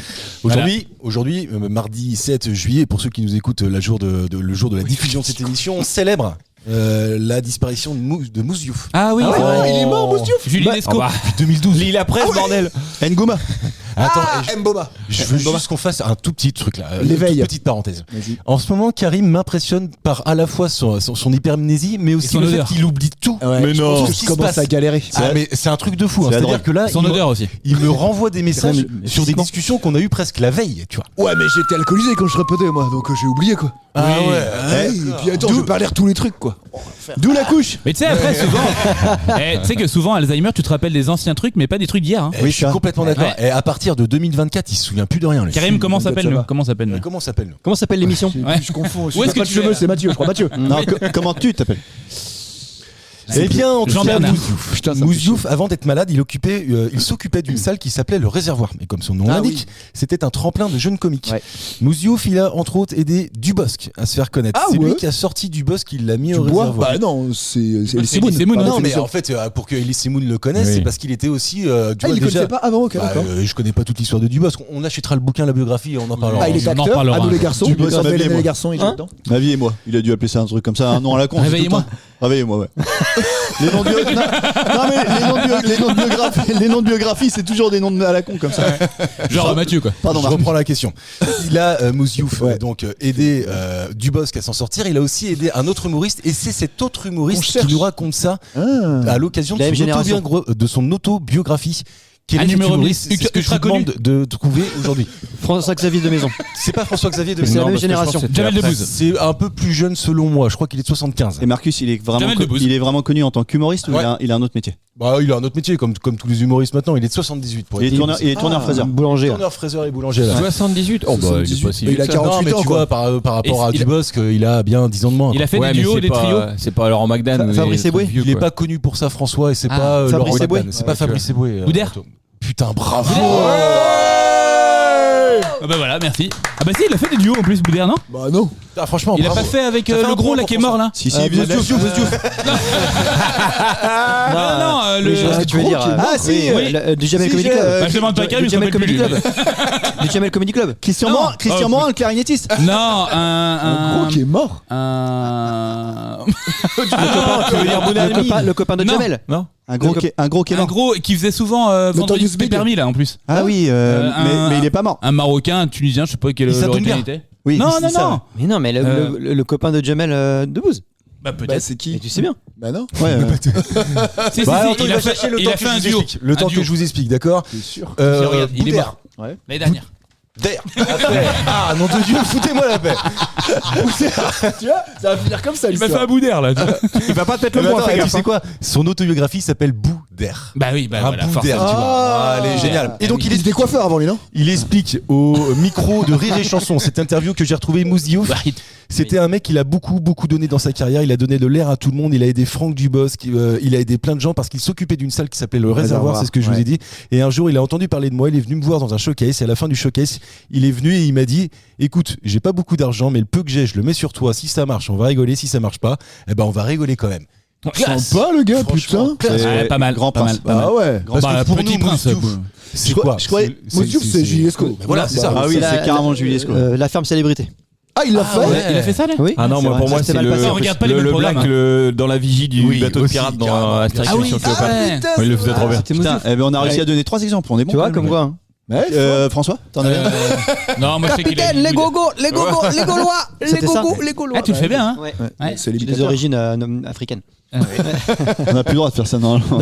Aujourd'hui, mardi 7 juillet, pour ceux qui nous écoutent le jour de la diffusion de cette émission, on célèbre la disparition de Mousse Diouf. Ah oui. Il est mort, Mousse Diouf. Julie Lescaut. Depuis 2012. Lis la presse, bordel. Ngouma. Attends, Mboma. je veux juste qu'on fasse un tout petit truc là. L'éveil. Une toute petite parenthèse. Vas-y. En ce moment, Karim m'impressionne par à la fois son hypermnésie, mais aussi son le fait odeur. qu'il oublie tout. Mais non. Tout Je ce qui se commence passe. à galérer. Ah, mais c'est un truc de fou. Hein. C'est la C'est-à-dire que là, Son odeur aussi. il me renvoie des messages Mais sur des physiquement. discussions qu'on a eues presque la veille, tu vois. Ouais, mais j'étais alcoolisé quand je répétais, moi, donc j'ai oublié quoi. Ah Et puis attends, je vais pas lire tous les trucs quoi. D'où la couche. Mais tu sais après souvent, tu sais que souvent Alzheimer tu te rappelles des anciens trucs mais pas des trucs d'hier. Hein. Je suis ça. complètement d'accord. Ouais. Et à partir de 2024, il se souvient plus de rien. lui. Karim, comment ça s'appelle-le? va. Comment s'appelle-le? Comment s'appelle nous Comment s'appelle l'émission? Ouais. Je confonds. Où est-ce que pas de tu cheveux, es c'est Mathieu, je crois Mathieu. Non, comment tu t'appelles? Eh bien, en tout cas, Jean-Bernard. Mousse Diouf, avant d'être malade, il s'occupait d'une salle qui s'appelait le Réservoir. Mais comme son nom l'indique, c'était un tremplin de jeunes comiques. Ouais. Mousse Diouf, il a entre autres aidé Dubosc à se faire connaître. Ah c'est ouais lui qui a sorti Dubosc, il l'a mis au Bois. Réservoir. Bah non, c'est C'est Semoun. Semoun, Pas Non, mais Télévision. en fait, pour que Elie Semoun le connaisse, Oui. c'est parce qu'il était aussi. Tu Ah, vois, il déjà. connaissait pas avant, ok, Bah, d'accord. je connais pas toute l'histoire de Dubosc. On achètera le bouquin, la biographie et on en parlera. Ah, il est on en acteur, parlera. à nous les garçons, Du boss quand à ma vie et les moi. garçons, il joue dedans. Ma vie et moi. Il a dû appeler ça un truc comme ça, un nom à la con. c'est Réveillez-moi. tout le temps. Réveillez-moi, ouais. Les noms de non, mais les noms de biographie, c'est toujours des noms à la con comme ça. Genre Mathieu quoi. Pardon, Je Marc. reprends la question. Il a Mousse Diouf donc aidé Dubosc à s'en sortir. Il a aussi aidé un autre humoriste et c'est cet autre humoriste On cherche. qui nous raconte ça à l'occasion La même génération. de son autobiographie. Quel Un est cet numéro humoriste? ultra C'est ce que je vous connu. demande de trouver aujourd'hui. François-Xavier de Maison. C'est pas François-Xavier de C'est la Non, même parce que je génération. pense que c'était Jamel après. Debbouze. C'est un peu plus jeune selon moi. Je crois qu'il est de 75. Et Marcus, il est vraiment, Jamel Debbouze. il est vraiment connu en tant qu'humoriste ou Ouais. il a un autre métier? Bah, il a un autre métier comme tous les humoristes maintenant. Il est de 78 pour Il être est tourneur fraiseur. Boulanger. tourneur, fraiseur et boulanger. Là. 78. Oh bah il est pas si Mais il a vieux que ça. 48 Non, mais ans, tu quoi. vois, par rapport à il a- Dubosc, il a bien 10 ans de moins. Il a fait Ouais, des mais duos, c'est des trios. c'est pas Laurent Magdan. Fabrice mais Eboué. vieux, Il est quoi. pas connu pour ça, François, et c'est Ah, pas Fabrice Laurent Eboué. Magdan. C'est pas Fabrice Eboué. Boudère. Putain, bravo. Ah bah voilà, merci. Ah bah si, il a fait des duos en plus, Boudère, non? Bah non. Ah, franchement, Il a bravo. pas fait avec Ça fait le un gros point là pour qui est mort là? Si, Ah, Diouf. Non, Oui, je vois ce que tu veux dire. Ah, si, Du Jamel si, Comedy j'ai- Club. Bah, je demande pas Karim, Du il Jamel s'appelle Comedy plus, Club. Du Jamel Comedy Club. Christian Non. Morin, le clarinettiste. Non, Un gros qui est mort. Tu veux dire Le copain de Non. Jamel. Non. Un gros qui est un mort. gros qui faisait souvent vendredi Notorious c'était Big. permis là en plus. Ah oui, mais il est pas mort. Un Marocain, un Tunisien, je sais pas quelle Issa origine Doumbia. il était. Oui, Non, il non, dit ça, non. Mais non, mais le copain de Jamel Debbouze. Bah Bah peut-être. c'est Et qui? tu sais bien. Bah non. ouais. Si, si, Bah, si, attends, il il a va fait chercher le il temps a que fait je un vous duo. explique. Le temps Un que duo. je vous explique, d'accord? C'est sûr. Regarde, il est Boudère. mort. Ouais. L'année dernière. D'air. Ah, nom de Dieu, foutez-moi la paix. Tu vois, ça va finir comme ça Il m'a fait l'histoire. un Boudère là. Il va pas te mettre Mais le point, attends, fais tu gaffe. sais quoi? Son autobiographie s'appelle Boudère. d'air. Bah oui, bah Un voilà. bout d'air, forcément. tu vois. Ah, elle est géniale. Et donc Il était coiffeur avant lui, non? il explique au micro de Rire et Chanson, cette interview que j'ai retrouvée Mousse Diouf. C'était un mec, il a beaucoup donné dans sa carrière. Il a donné de l'air à tout le monde. Il a aidé Franck Dubosc. Il a aidé plein de gens parce qu'il s'occupait d'une salle qui s'appelait le Réservoir. C'est ce que je vous ai dit. Et un jour, il a entendu parler de moi. Il est venu me voir dans un showcase. Et à la fin du showcase, il est venu et il m'a dit: écoute, j'ai pas beaucoup d'argent, mais le peu que j'ai, je le mets sur toi. Si ça marche, on va rigoler. Si ça marche pas, eh ben on va rigoler quand même. Sympa le gars, putain. Ouais, pas mal. Grand pas mal. prince. Pas mal. Ah ouais. Parce que pour Petit nous, Prince. Mousse Diouf, c'est quoi? Je croyais. Mousse Diouf, c'est Juliesco. Voilà, c'est ça. Ah oui, c'est carrément Juliesco. La ferme célébrité. Ah, il l'a fait. Il a fait ça là Oui. Ah non, moi, pour moi, c'est mal passé. On regarde pas les mêmes le programmes, black dans la vigie du Oui, bateau de aussi, pirate dans carrément. Astérix Ah oui, sur Cléopâtre. ouais. Ouais, il le faisait trop bien. Putain, eh ben, on a réussi à donner 3 exemples. On est bon. Tu vois, quand comme même. quoi. Hein. Ouais, François, t'en avais un Non, moi je sais qu'il a. les Gaulois, les Gaulois, C'était ça. les Gaulois. Ah, tu le fais bien, hein. Ouais. Ouais. c'est J'ai des l'imitateur. origines africaines. On n'a plus le droit de faire ça normalement.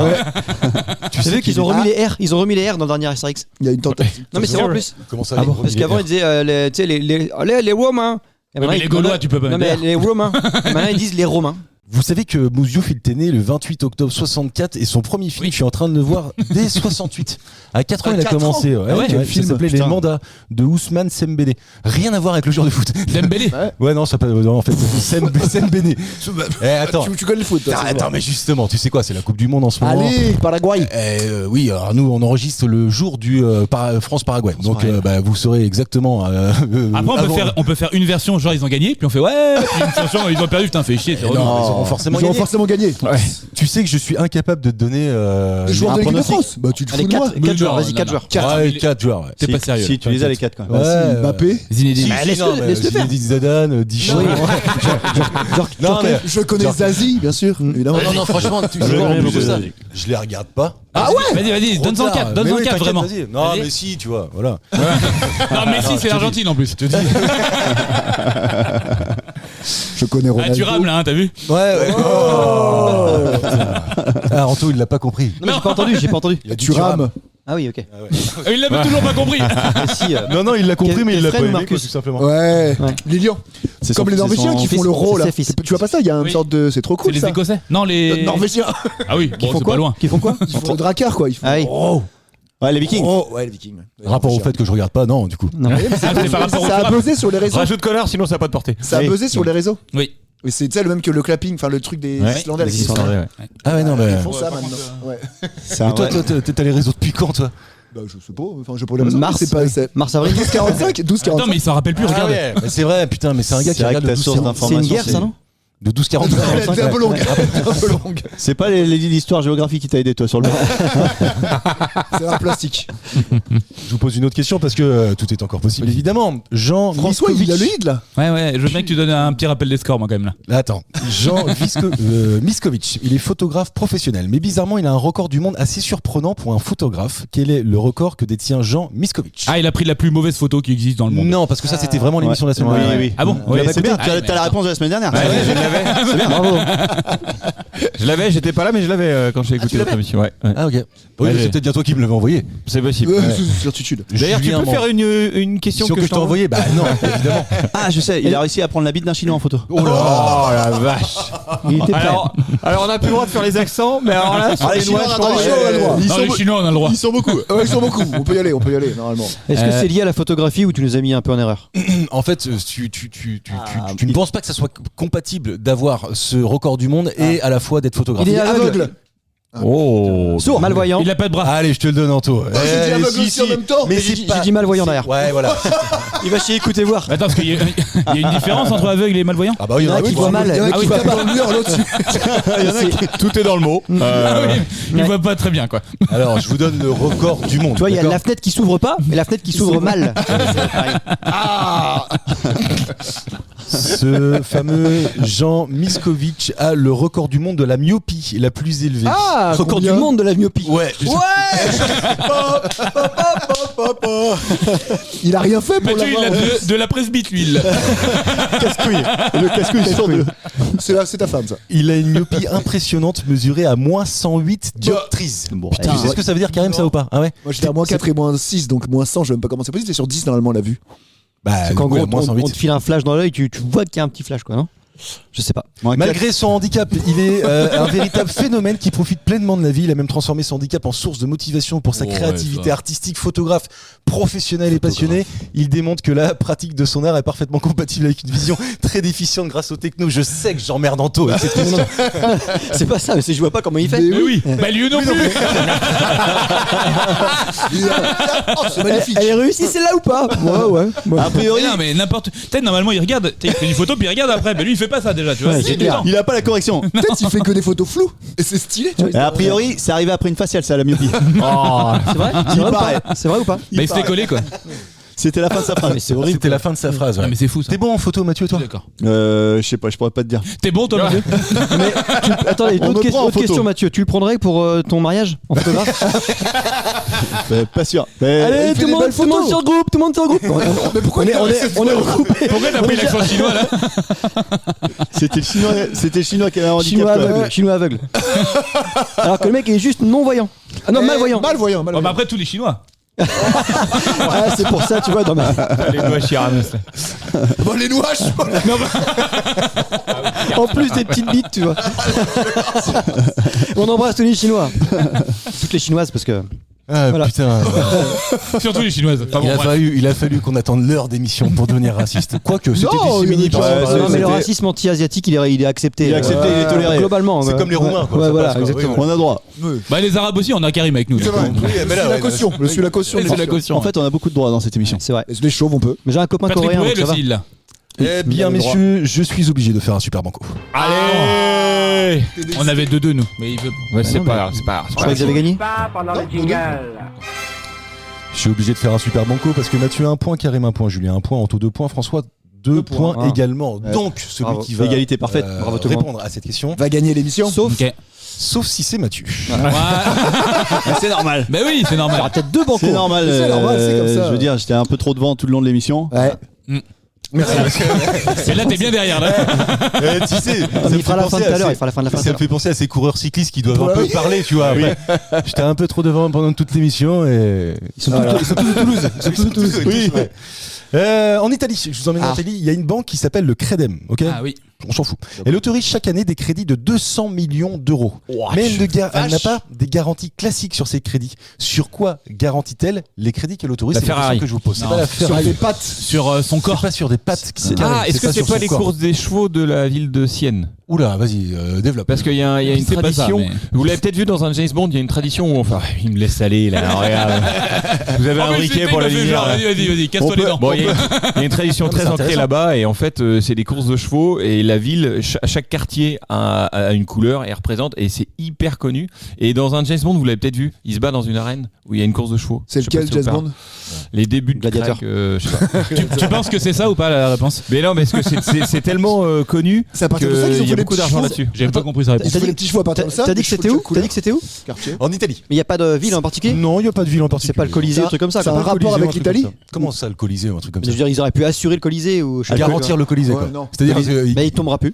Tu sais qu'ils ont remis les R. Ils ont remis les R dans le dernier Astérix. Il y a une tentative. Non mais c'est vrai en plus. Comment ça? Parce qu'avant ils disaient tu sais les Romains. Et Ouais, mais les Gaulois, tu peux pas Non mettre mais les Romains. Maintenant ils disent les Romains. Vous savez que Mousse Diouf, il était né le 28 octobre 64 et son premier film, je suis en train de le voir dès 68. À 4 ans, il a 4 commencé. Ouais, quel ça film, s'appelait Les putain. Mandats de Ousmane Sembélé. Rien à voir avec le joueur de foot. Dembélé. Ouais, non, ça peut. Non, en fait, Sembélé. Attends. Tu connais le foot, toi, Ah, ça se attends, voit. mais justement, tu sais quoi, c'est la Coupe du Monde en ce moment. Allez, Paraguay. Oui, alors nous, on enregistre le jour du France-Paraguay. Donc, vous saurez exactement. Après, on peut faire une version, genre ils ont gagné, puis on fait ouais, puis une version, ils ont perdu, putain, fait chier, c'est Non, relou. ils auront forcément Ils ont gagné. forcément gagné. Tu sais que je suis incapable de te donner. Les joueurs un de l'équipe de pronostic. France. Bah, tu te Allez fous de moi. 4 joueurs, non, vas-y non, 4 non. joueurs. Ouais, 4 joueurs. Ouais. T'es pas sérieux. Si tu les as les 4 quand même. Vas-y, Mbappé. Zinedine. Si, laisse-le- non, mais laisse-le faire. Zinedine Zidane, Dijon. Non, mais Je connais Zazie, bien sûr. Évidemment. non, franchement, tu sais quoi, en plus de ça, je les regarde pas. Ah ouais. Vas-y, donne-en 4, donne-en 4 vraiment. Non, Vas-y. mais si, tu vois, voilà. Non, mais si, c'est l'Argentine en plus. Je te dis. Je connais Ah, Ronaldo. tu rames là, hein, t'as vu? Ouais. Ah, Anto, il l'a pas compris. Non, j'ai pas entendu. Il a dit Tu rames. Ah oui, ok. Il l'avait toujours pas compris. Si, Non, il l'a compris, mais il l'a pas Fred ou aimé, Marcus tout simplement. Ouais. Ouais. Lilian. C'est Comme son- les c'est Norvégiens son qui font fils, le rôle. c'est là. ses fils. Tu vois pas ça? Il y a une Oui. sorte de. C'est trop C'est cool les ça. Écossais? Non, les. Norvégiens. Ah oui, bon, c'est pas loin. Qui font quoi Ils font le dracard quoi. Ils font. Ah oui. Ouais, les Vikings. Oh, ouais, les Vikings. Ouais. Rapport au fait que je regarde pas, non, du coup. Non. Ah, c'est par rapport au Ça a rap. buzzé sur les réseaux. Rajoute connard, sinon ça n'a pas de portée. Ça a buzzé sur les réseaux. Oui. Et c'est tu sais, le même que le clapping, enfin le truc des Ouais. Islandais. avec Les les Islandais, ouais. Ah ouais, non, mais. Ils font ça maintenant. Ouais. C'est Mais un toi, vrai- t'as les réseaux depuis quand, toi? Bah, je sais pas. Enfin, je peux les réseaux. Mars, C'est pas. c'est- Mars avril. 12,45. 12,45. Attends, mais il s'en rappelle plus, regarde. ouais, mais c'est vrai, putain, mais c'est un gars qui C'est vrai regarde que le ta source 12-40. d'information. C'est une guerre ça non De 12-40. C'est un peu longue. Un peu longue. C'est pas les livres d'histoire géographie qui t'a aidé toi sur le. C'est un plastique. Je vous pose une autre question parce que tout est encore possible, évidemment. Jean François, il a le lead là. Ouais, je veux bien que tu donnes un petit rappel des scores, moi, quand même, là. Attends, Jean Miskovic, il est photographe professionnel, mais bizarrement, il a un record du monde assez surprenant pour un photographe. Quel est le record que détient Jean Miskovic? Ah, il a pris la plus mauvaise photo qui existe dans le monde. Non, parce que ça, c'était vraiment l'émission de la semaine dernière. Ah bon? Ouais, Ouais, c'est bien, Ah, t'as mais t'as la attends. réponse de la semaine dernière. Ouais, je l'avais. C'est bien, bravo. Je l'avais, j'étais pas là, mais je l'avais quand j'ai écouté votre émission. Ouais, ouais. Ah, ok. Oui, Ouais, c'est peut-être bien toi qui me l'avais envoyé. C'est possible. Euh, Certitude. D'ailleurs, tu Julien peux Mand. faire une question que je t'ai envoyée? Bah non, évidemment. Ah, je sais, il a réussi à prendre la bite d'un Chinois en photo. Oh là. Oh la vache. Il était prêt. Alors on a plus le droit de faire les accents, mais alors là, sur Ah, les les Chinois, noix, je attends, crois les que- Chinois, on a le droit. Ils Non, sont les Chinois, on a le droit. Ils sont beaucoup. Ouais, ils sont beaucoup. On peut y aller normalement. Est-ce que c'est lié à la photographie ou tu nous as mis un peu en erreur? En fait, tu ne penses pas que ça soit compatible d'avoir ce record du monde et à la fois d'être photographe. Il est aveugle. Oh. Sourd, malvoyant. Il a pas de bras. Allez, je te le donne, Anto. j'ai dit aveugle aussi en même temps. Mais J'ai dit malvoyant derrière. Ouais, voilà. Il va chez écouter voir. Attends, parce qu'il y a une différence entre aveugle et malvoyant? Ah bah oui, il y en a qui qui voit mal. Il y en a Ah qui oui, voient pas dans le mur, l'autre. Tout est dans le mot. Ah oui, il voit pas très bien, quoi. Alors, je vous donne le record du monde. Tu vois, il y a d'accord la fenêtre qui s'ouvre pas, mais la fenêtre qui s'ouvre mal. Ce fameux Jean Miskovic a le record du monde de la myopie la plus élevée. Ah, Record du combien monde de la myopie. Ouais. Il a rien fait pour Mathieu, il a l'avoir. de la presbyte, lui. là. Casse-couille. Le casse-couille sur deux. C'est ta femme ça. Il a une myopie impressionnante mesurée à moins 108 dioptries. Bon, Tu sais ce que ça veut dire, Karim, ça ou pas? Ah ouais. Moi j'étais à moins 4 et moins 6, donc moins 100, je sais même pas comment c'est possible. C'est sur 10 normalement la vue. Bah, C'est qu'en du coup, gros, moins on 108. te file un flash dans l'œil, tu vois qu'il y a un petit flash, quoi, non? Je sais pas. Malgré son handicap, il est un véritable phénomène qui profite pleinement de la vie. Il a même transformé son handicap en source de motivation pour sa créativité artistique. Photographe professionnel et passionné, il démontre que la pratique de son art est parfaitement compatible avec une vision très déficiente grâce aux techno. Je sais que j'emmerde Anto avec cette question. C'est pas ça, mais je vois pas comment il fait. Mais oui, bah lui non plus. Oh, c'est magnifique. Elle est réussie celle-là ou pas? Ouais. A priori, Non mais n'importe. Peut-être normalement il regarde, il fait une photo puis il regarde après. Mais lui il fait pas ça déjà, tu vois. Ouais, c'est clair. il a pas la correction. Peut-être qu'il fait que des photos floues. Et c'est stylé, tu vois. Et a priori, c'est arrivé après une faciale, ça, la myopie. C'est vrai? Il paraît. C'est vrai ou pas? Bah il se fait coller quoi. C'était la fin de sa phrase. C'était la fin de sa phrase. Ah, mais c'est fou ça. T'es bon en photo, Mathieu, toi? D'accord. Je sais pas, je pourrais pas te dire. T'es bon toi Mathieu? Attendez, On me prend en autre photo. question, Mathieu. Tu le prendrais pour ton mariage en photographe? Pas sûr. Allez, il fait tout des le monde belles photos. sur le groupe, tout le monde sur le groupe. Mais pourquoi On est regroupés. Pourquoi t'as pris l'accent chinois là? C'était le chinois qui avait un handicap. Chinois aveugle. Alors que le mec est juste non-voyant. Ah non, malvoyant. Malvoyant. Oh, bah après tous les Chinois. Ah, c'est pour ça, tu vois, dans ma... Les doigts Chiranos là. Bon, les noix, En plus des petites bites, tu vois. On embrasse tous les Chinois. Toutes les Chinoises, parce que... Ah Voilà. putain. Surtout les Chinoises. Enfin, bon, bref. Il a fallu qu'on attende l'heure d'émission pour devenir raciste. Quoique, c'était Non, du simili. il y a Ouais, pas- non, mais le c'était- racisme anti-asiatique, il est accepté. Il est accepté, il est toléré. Globalement. C'est comme les Roumains, quoi. Ouais, Ça voilà, passe, quoi. exactement. On a droit. Bah les Arabes aussi, on a Karim avec nous. C'est vrai. Oui, mais là, Je suis la caution. Je suis la caution. C'est la caution. En fait, on a beaucoup de droits dans cette émission. C'est vrai. Les chauves, on peut. Mais j'ai un copain Patrick coréen, donc Bruel ça va. aussi il l'a. Eh bien, messieurs, je suis obligé de faire un super banco. Allez. On avait 2-2 nous. Mais il veut. Ouais, c'est pas grave, c'est pas grave. Je croyais que j'avais gagné. Je suis obligé de faire un super banco parce que Mathieu a un point, Karim un point, Julien un point, Anto 2 points, François 2 points Ah. également. Donc, celui Bravo. qui va Égalité parfaite. Bravo tout le monde. répondre à cette question, Va gagner l'émission. Ok. sauf si c'est Mathieu. C'est normal. Bah oui, c'est Il y normal. aura peut-être deux bancos. C'est normal. C'est normal, c'est comme ça. Je veux dire, j'étais un peu trop devant tout le long de l'émission. Ouais. Et là t'es bien derrière là. Tu sais, Mais il fera la fin de tout à l'heure. Il fera la fin de la fin. ça me fait penser à ces coureurs cyclistes qui doivent un Ouais, peu oui. parler, tu vois. Après, j'étais un peu trop devant pendant toute l'émission et Ils sont tous de Toulouse. Ils sont tous de Toulouse. oui. En Italie, je vous emmène en Italie, il y a une banque qui s'appelle le Credem, ok? Ah oui. On s'en fout. Elle autorise chaque année des crédits de 200 millions d'euros. Mais elle n'a pas des garanties classiques sur ces crédits. Sur quoi garantit-elle les crédits qu'elle autorise? La C'est la question Ferrari. que je vous pose. C'est Non. pas la Sur Ferrari. les pattes. Sur son C'est corps. pas sur des pattes. Ah, est-ce que c'est sur pas son les corps. courses des chevaux de la ville de Sienne? Oula, vas-y, développe. Parce qu'il y a une C'est pas ça, tradition. mais- Vous l'avez peut-être vu dans un James Bond, il y a une tradition où enfin, il me laisse aller là. Regarde. Vous avez un briquet pour la lumière. là. Vas-y, casse-toi les dents. Bon, il y a une tradition Non, mais très c'est ancrée intéressant. là-bas et en fait c'est des courses de chevaux et la ville, chaque quartier a une couleur et représente et c'est hyper connu. Et dans un James Bond, vous l'avez peut-être vu, il se bat dans une arène où il y a une course de chevaux. C'est Je sais pas lequel, si ça James vous parle. Bond? Les débuts de Gladiateur. Craig, je sais pas. Tu penses que c'est ça ou pas la réponse? Mais non, mais est-ce que c'est tellement connu C'est à partir de ça qu'ils ont qu'il y fait a les beaucoup petits d'argent chevaux. là-dessus. J'ai pas compris sa Ils réponse. ont fait les petits chevaux à partir de ça. T'as dit que c'était où? T'as dit que c'était où? Quartier. En Italie. Mais il n'y a pas de ville en particulier? Non, il n'y a pas de ville en particulier. C'est pas le Colisée, un truc comme ça. C'est quoi. un rapport Colisée, avec un truc l'Italie comme ça. Comment ça, le Colisée ou un truc comme Je ça? veux dire, ils auraient pu assurer le Colisée ou je sais pas. Garantir le Colisée, quoi. Ouais, non. C'est-à-dire Mais il tombera plus.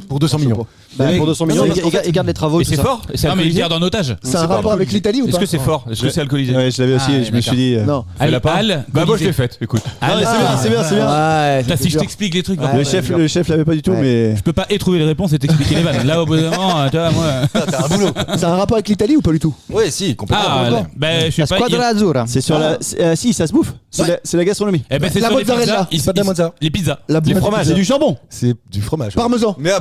pour 200 millions. Bah, pour 200 millions, il garde les travaux. Et tout c'est ça. fort. Et c'est Non mais il alcoolisé. garde en otage. C'est un rapport avec l'Italie ou Est-ce pas? que c'est fort? Est-ce que c'est alcoolisé? Ouais, je l'avais aussi. Ah, Je me suis dit. Non. Tu l'as pas Al, Bah moi je Colisée. l'ai faite. Écoute. Non, mais c'est bien, c'est bien. Ouais. Putain, si je t'explique les trucs, Ouais. Le chef l'avait pas du tout, Ouais. mais. je peux pas trouver les réponses et t'expliquer les vannes. Là au bout d'un moment, tu vois, moi. T'as un boulot. C'est un rapport avec l'Italie ou pas du tout? Ouais, si, complètement. Ah, bah je sais La pas. Squadra Azzurra. C'est sur la. Si, ça se bouffe. C'est la gastronomie. Eh ben c'est La sur les mozzarella. pizzas. C'est pas de la mozza. Les pizzas. Les fromages. C'est du jambon. C'est du fromage. Parmesan. Mais à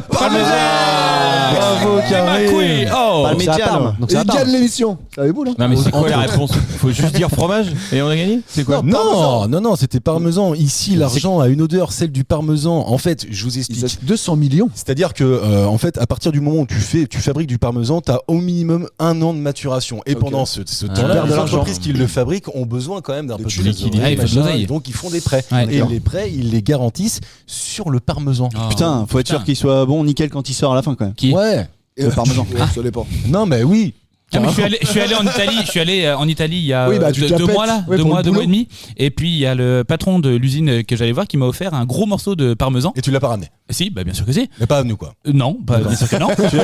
Bravo, McQueen. Karim. Oh. Donc c'est à Parme. Donc Et c'est à il Parme. gagne l'émission. Ça avait beau là. Non mais c'est quoi la réponse? Faut juste dire fromage et on a gagné? C'est quoi? Non, c'était parmesan. Ici, l'argent a une odeur, celle du parmesan. En fait, je vous Ils explique. ont 200 millions. C'est-à-dire que, en fait, à partir du moment où tu fabriques du parmesan, t'as au minimum 1 an de maturation. Et pendant ce temps-là, perd de les l'argent. entreprises qui le fabriquent ont besoin quand même d'un peu de liquidité. trésorerie, Ah, il faut de machin, l'oseille. et donc ils font des prêts. Ouais, Et d'accord. les prêts, ils les garantissent sur le parmesan. Oh. Putain, faut être sûr qu'il soit bon, nickel quand il sort à la fin quand même. Qui? Ouais. Et le parmesan. Ça dépend. Non, mais oui. Ah, mais je suis allé en Italie. Je suis allé en Italie il y a Oui, bah, tu te la 2 pètes. mois là, Ouais, 2 pour mois, le 2 mois boulot. et demi. Et puis il y a le patron de l'usine que j'allais voir qui m'a offert un gros morceau de parmesan. Et tu l'as pas ramené. Si, bah bien sûr que si. Mais pas à nous, quoi. Non, pas bien sûr que non. Tu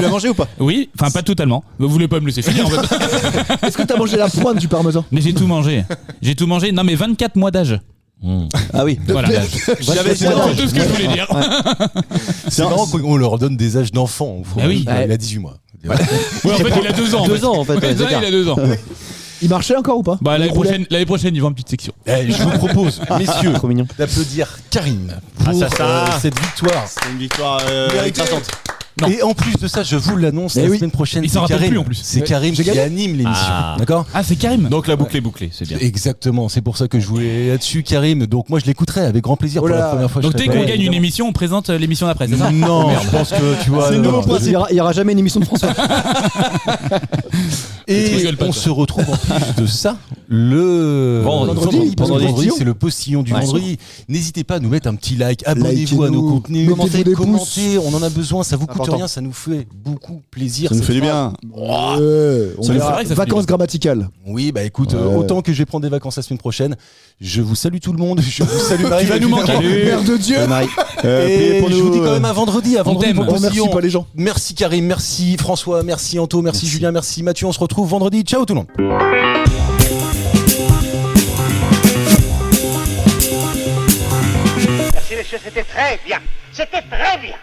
l'as mangé ou pas? Oui, enfin pas totalement. Vous voulez pas me laisser finir en fait. Est-ce que t'as mangé la pointe du parmesan? Mais j'ai tout mangé. J'ai tout mangé. Non mais 24 mois d'âge. Ah oui. Voilà. J'avais C'est tout ce que je voulais dire. C'est marrant qu'on leur donne des âges d'enfants. Ah oui. Il a 18 mois. Ouais, en fait, il a 2 ans. 2 ans en fait. ouais, c'est clair. Il a 2 ans. Il marchait encore ou pas? Bah, l'année prochaine, ils vont en petite section. Je vous propose, messieurs, Trop mignon. d'applaudir Karim pour ça. cette victoire. C'est une victoire éclatante. Non. Et en plus de ça, je vous l'annonce, la semaine prochaine, Il c'est s'en rappelle Karim. plus, en plus. C'est Karim qui anime l'émission. D'accord? Ah, c'est Karim. Donc la boucle est bouclée, c'est bien. Exactement, c'est pour ça que je voulais là-dessus, Karim. Donc moi, je l'écouterai avec grand plaisir pour la première fois. Donc je dès serai qu'on pas- gagne une émission, on présente l'émission d'après, c'est ça? Non, je pense que tu vois. C'est le nouveau principe. Il y aura jamais une émission de François. Et rigole pas, on toi. se retrouve en plus de ça le Vendredi. parce que Vendredi. vendredi, c'est le postillon du Ouais. vendredi. N'hésitez pas à nous mettre un petit like, abonnez-vous à nos Likez-nous, contenus, mettez-vous des commentez, on en a besoin, ça vous coûte important. rien, ça nous fait beaucoup plaisir. Ça nous cette fait du phrase. bien. On C'est verra. vrai que ça fait Vacances bien. grammaticales. Oui, bah écoute, Ouais. autant que je vais prendre des vacances la semaine prochaine, je vous salue tout le monde, je vous salue Marie. Tu vas nous manquer. Mère de Dieu. Marie. Et Pour je vous dis nous, quand même à vendredi pour t'aime. le Oh, merci postillon. pas les gens. Merci Karim, merci François, merci Anto, merci Julien, merci Mathieu. On se retrouve vendredi. Ciao tout le monde. Merci, monsieur, c'était très bien. C'était très bien.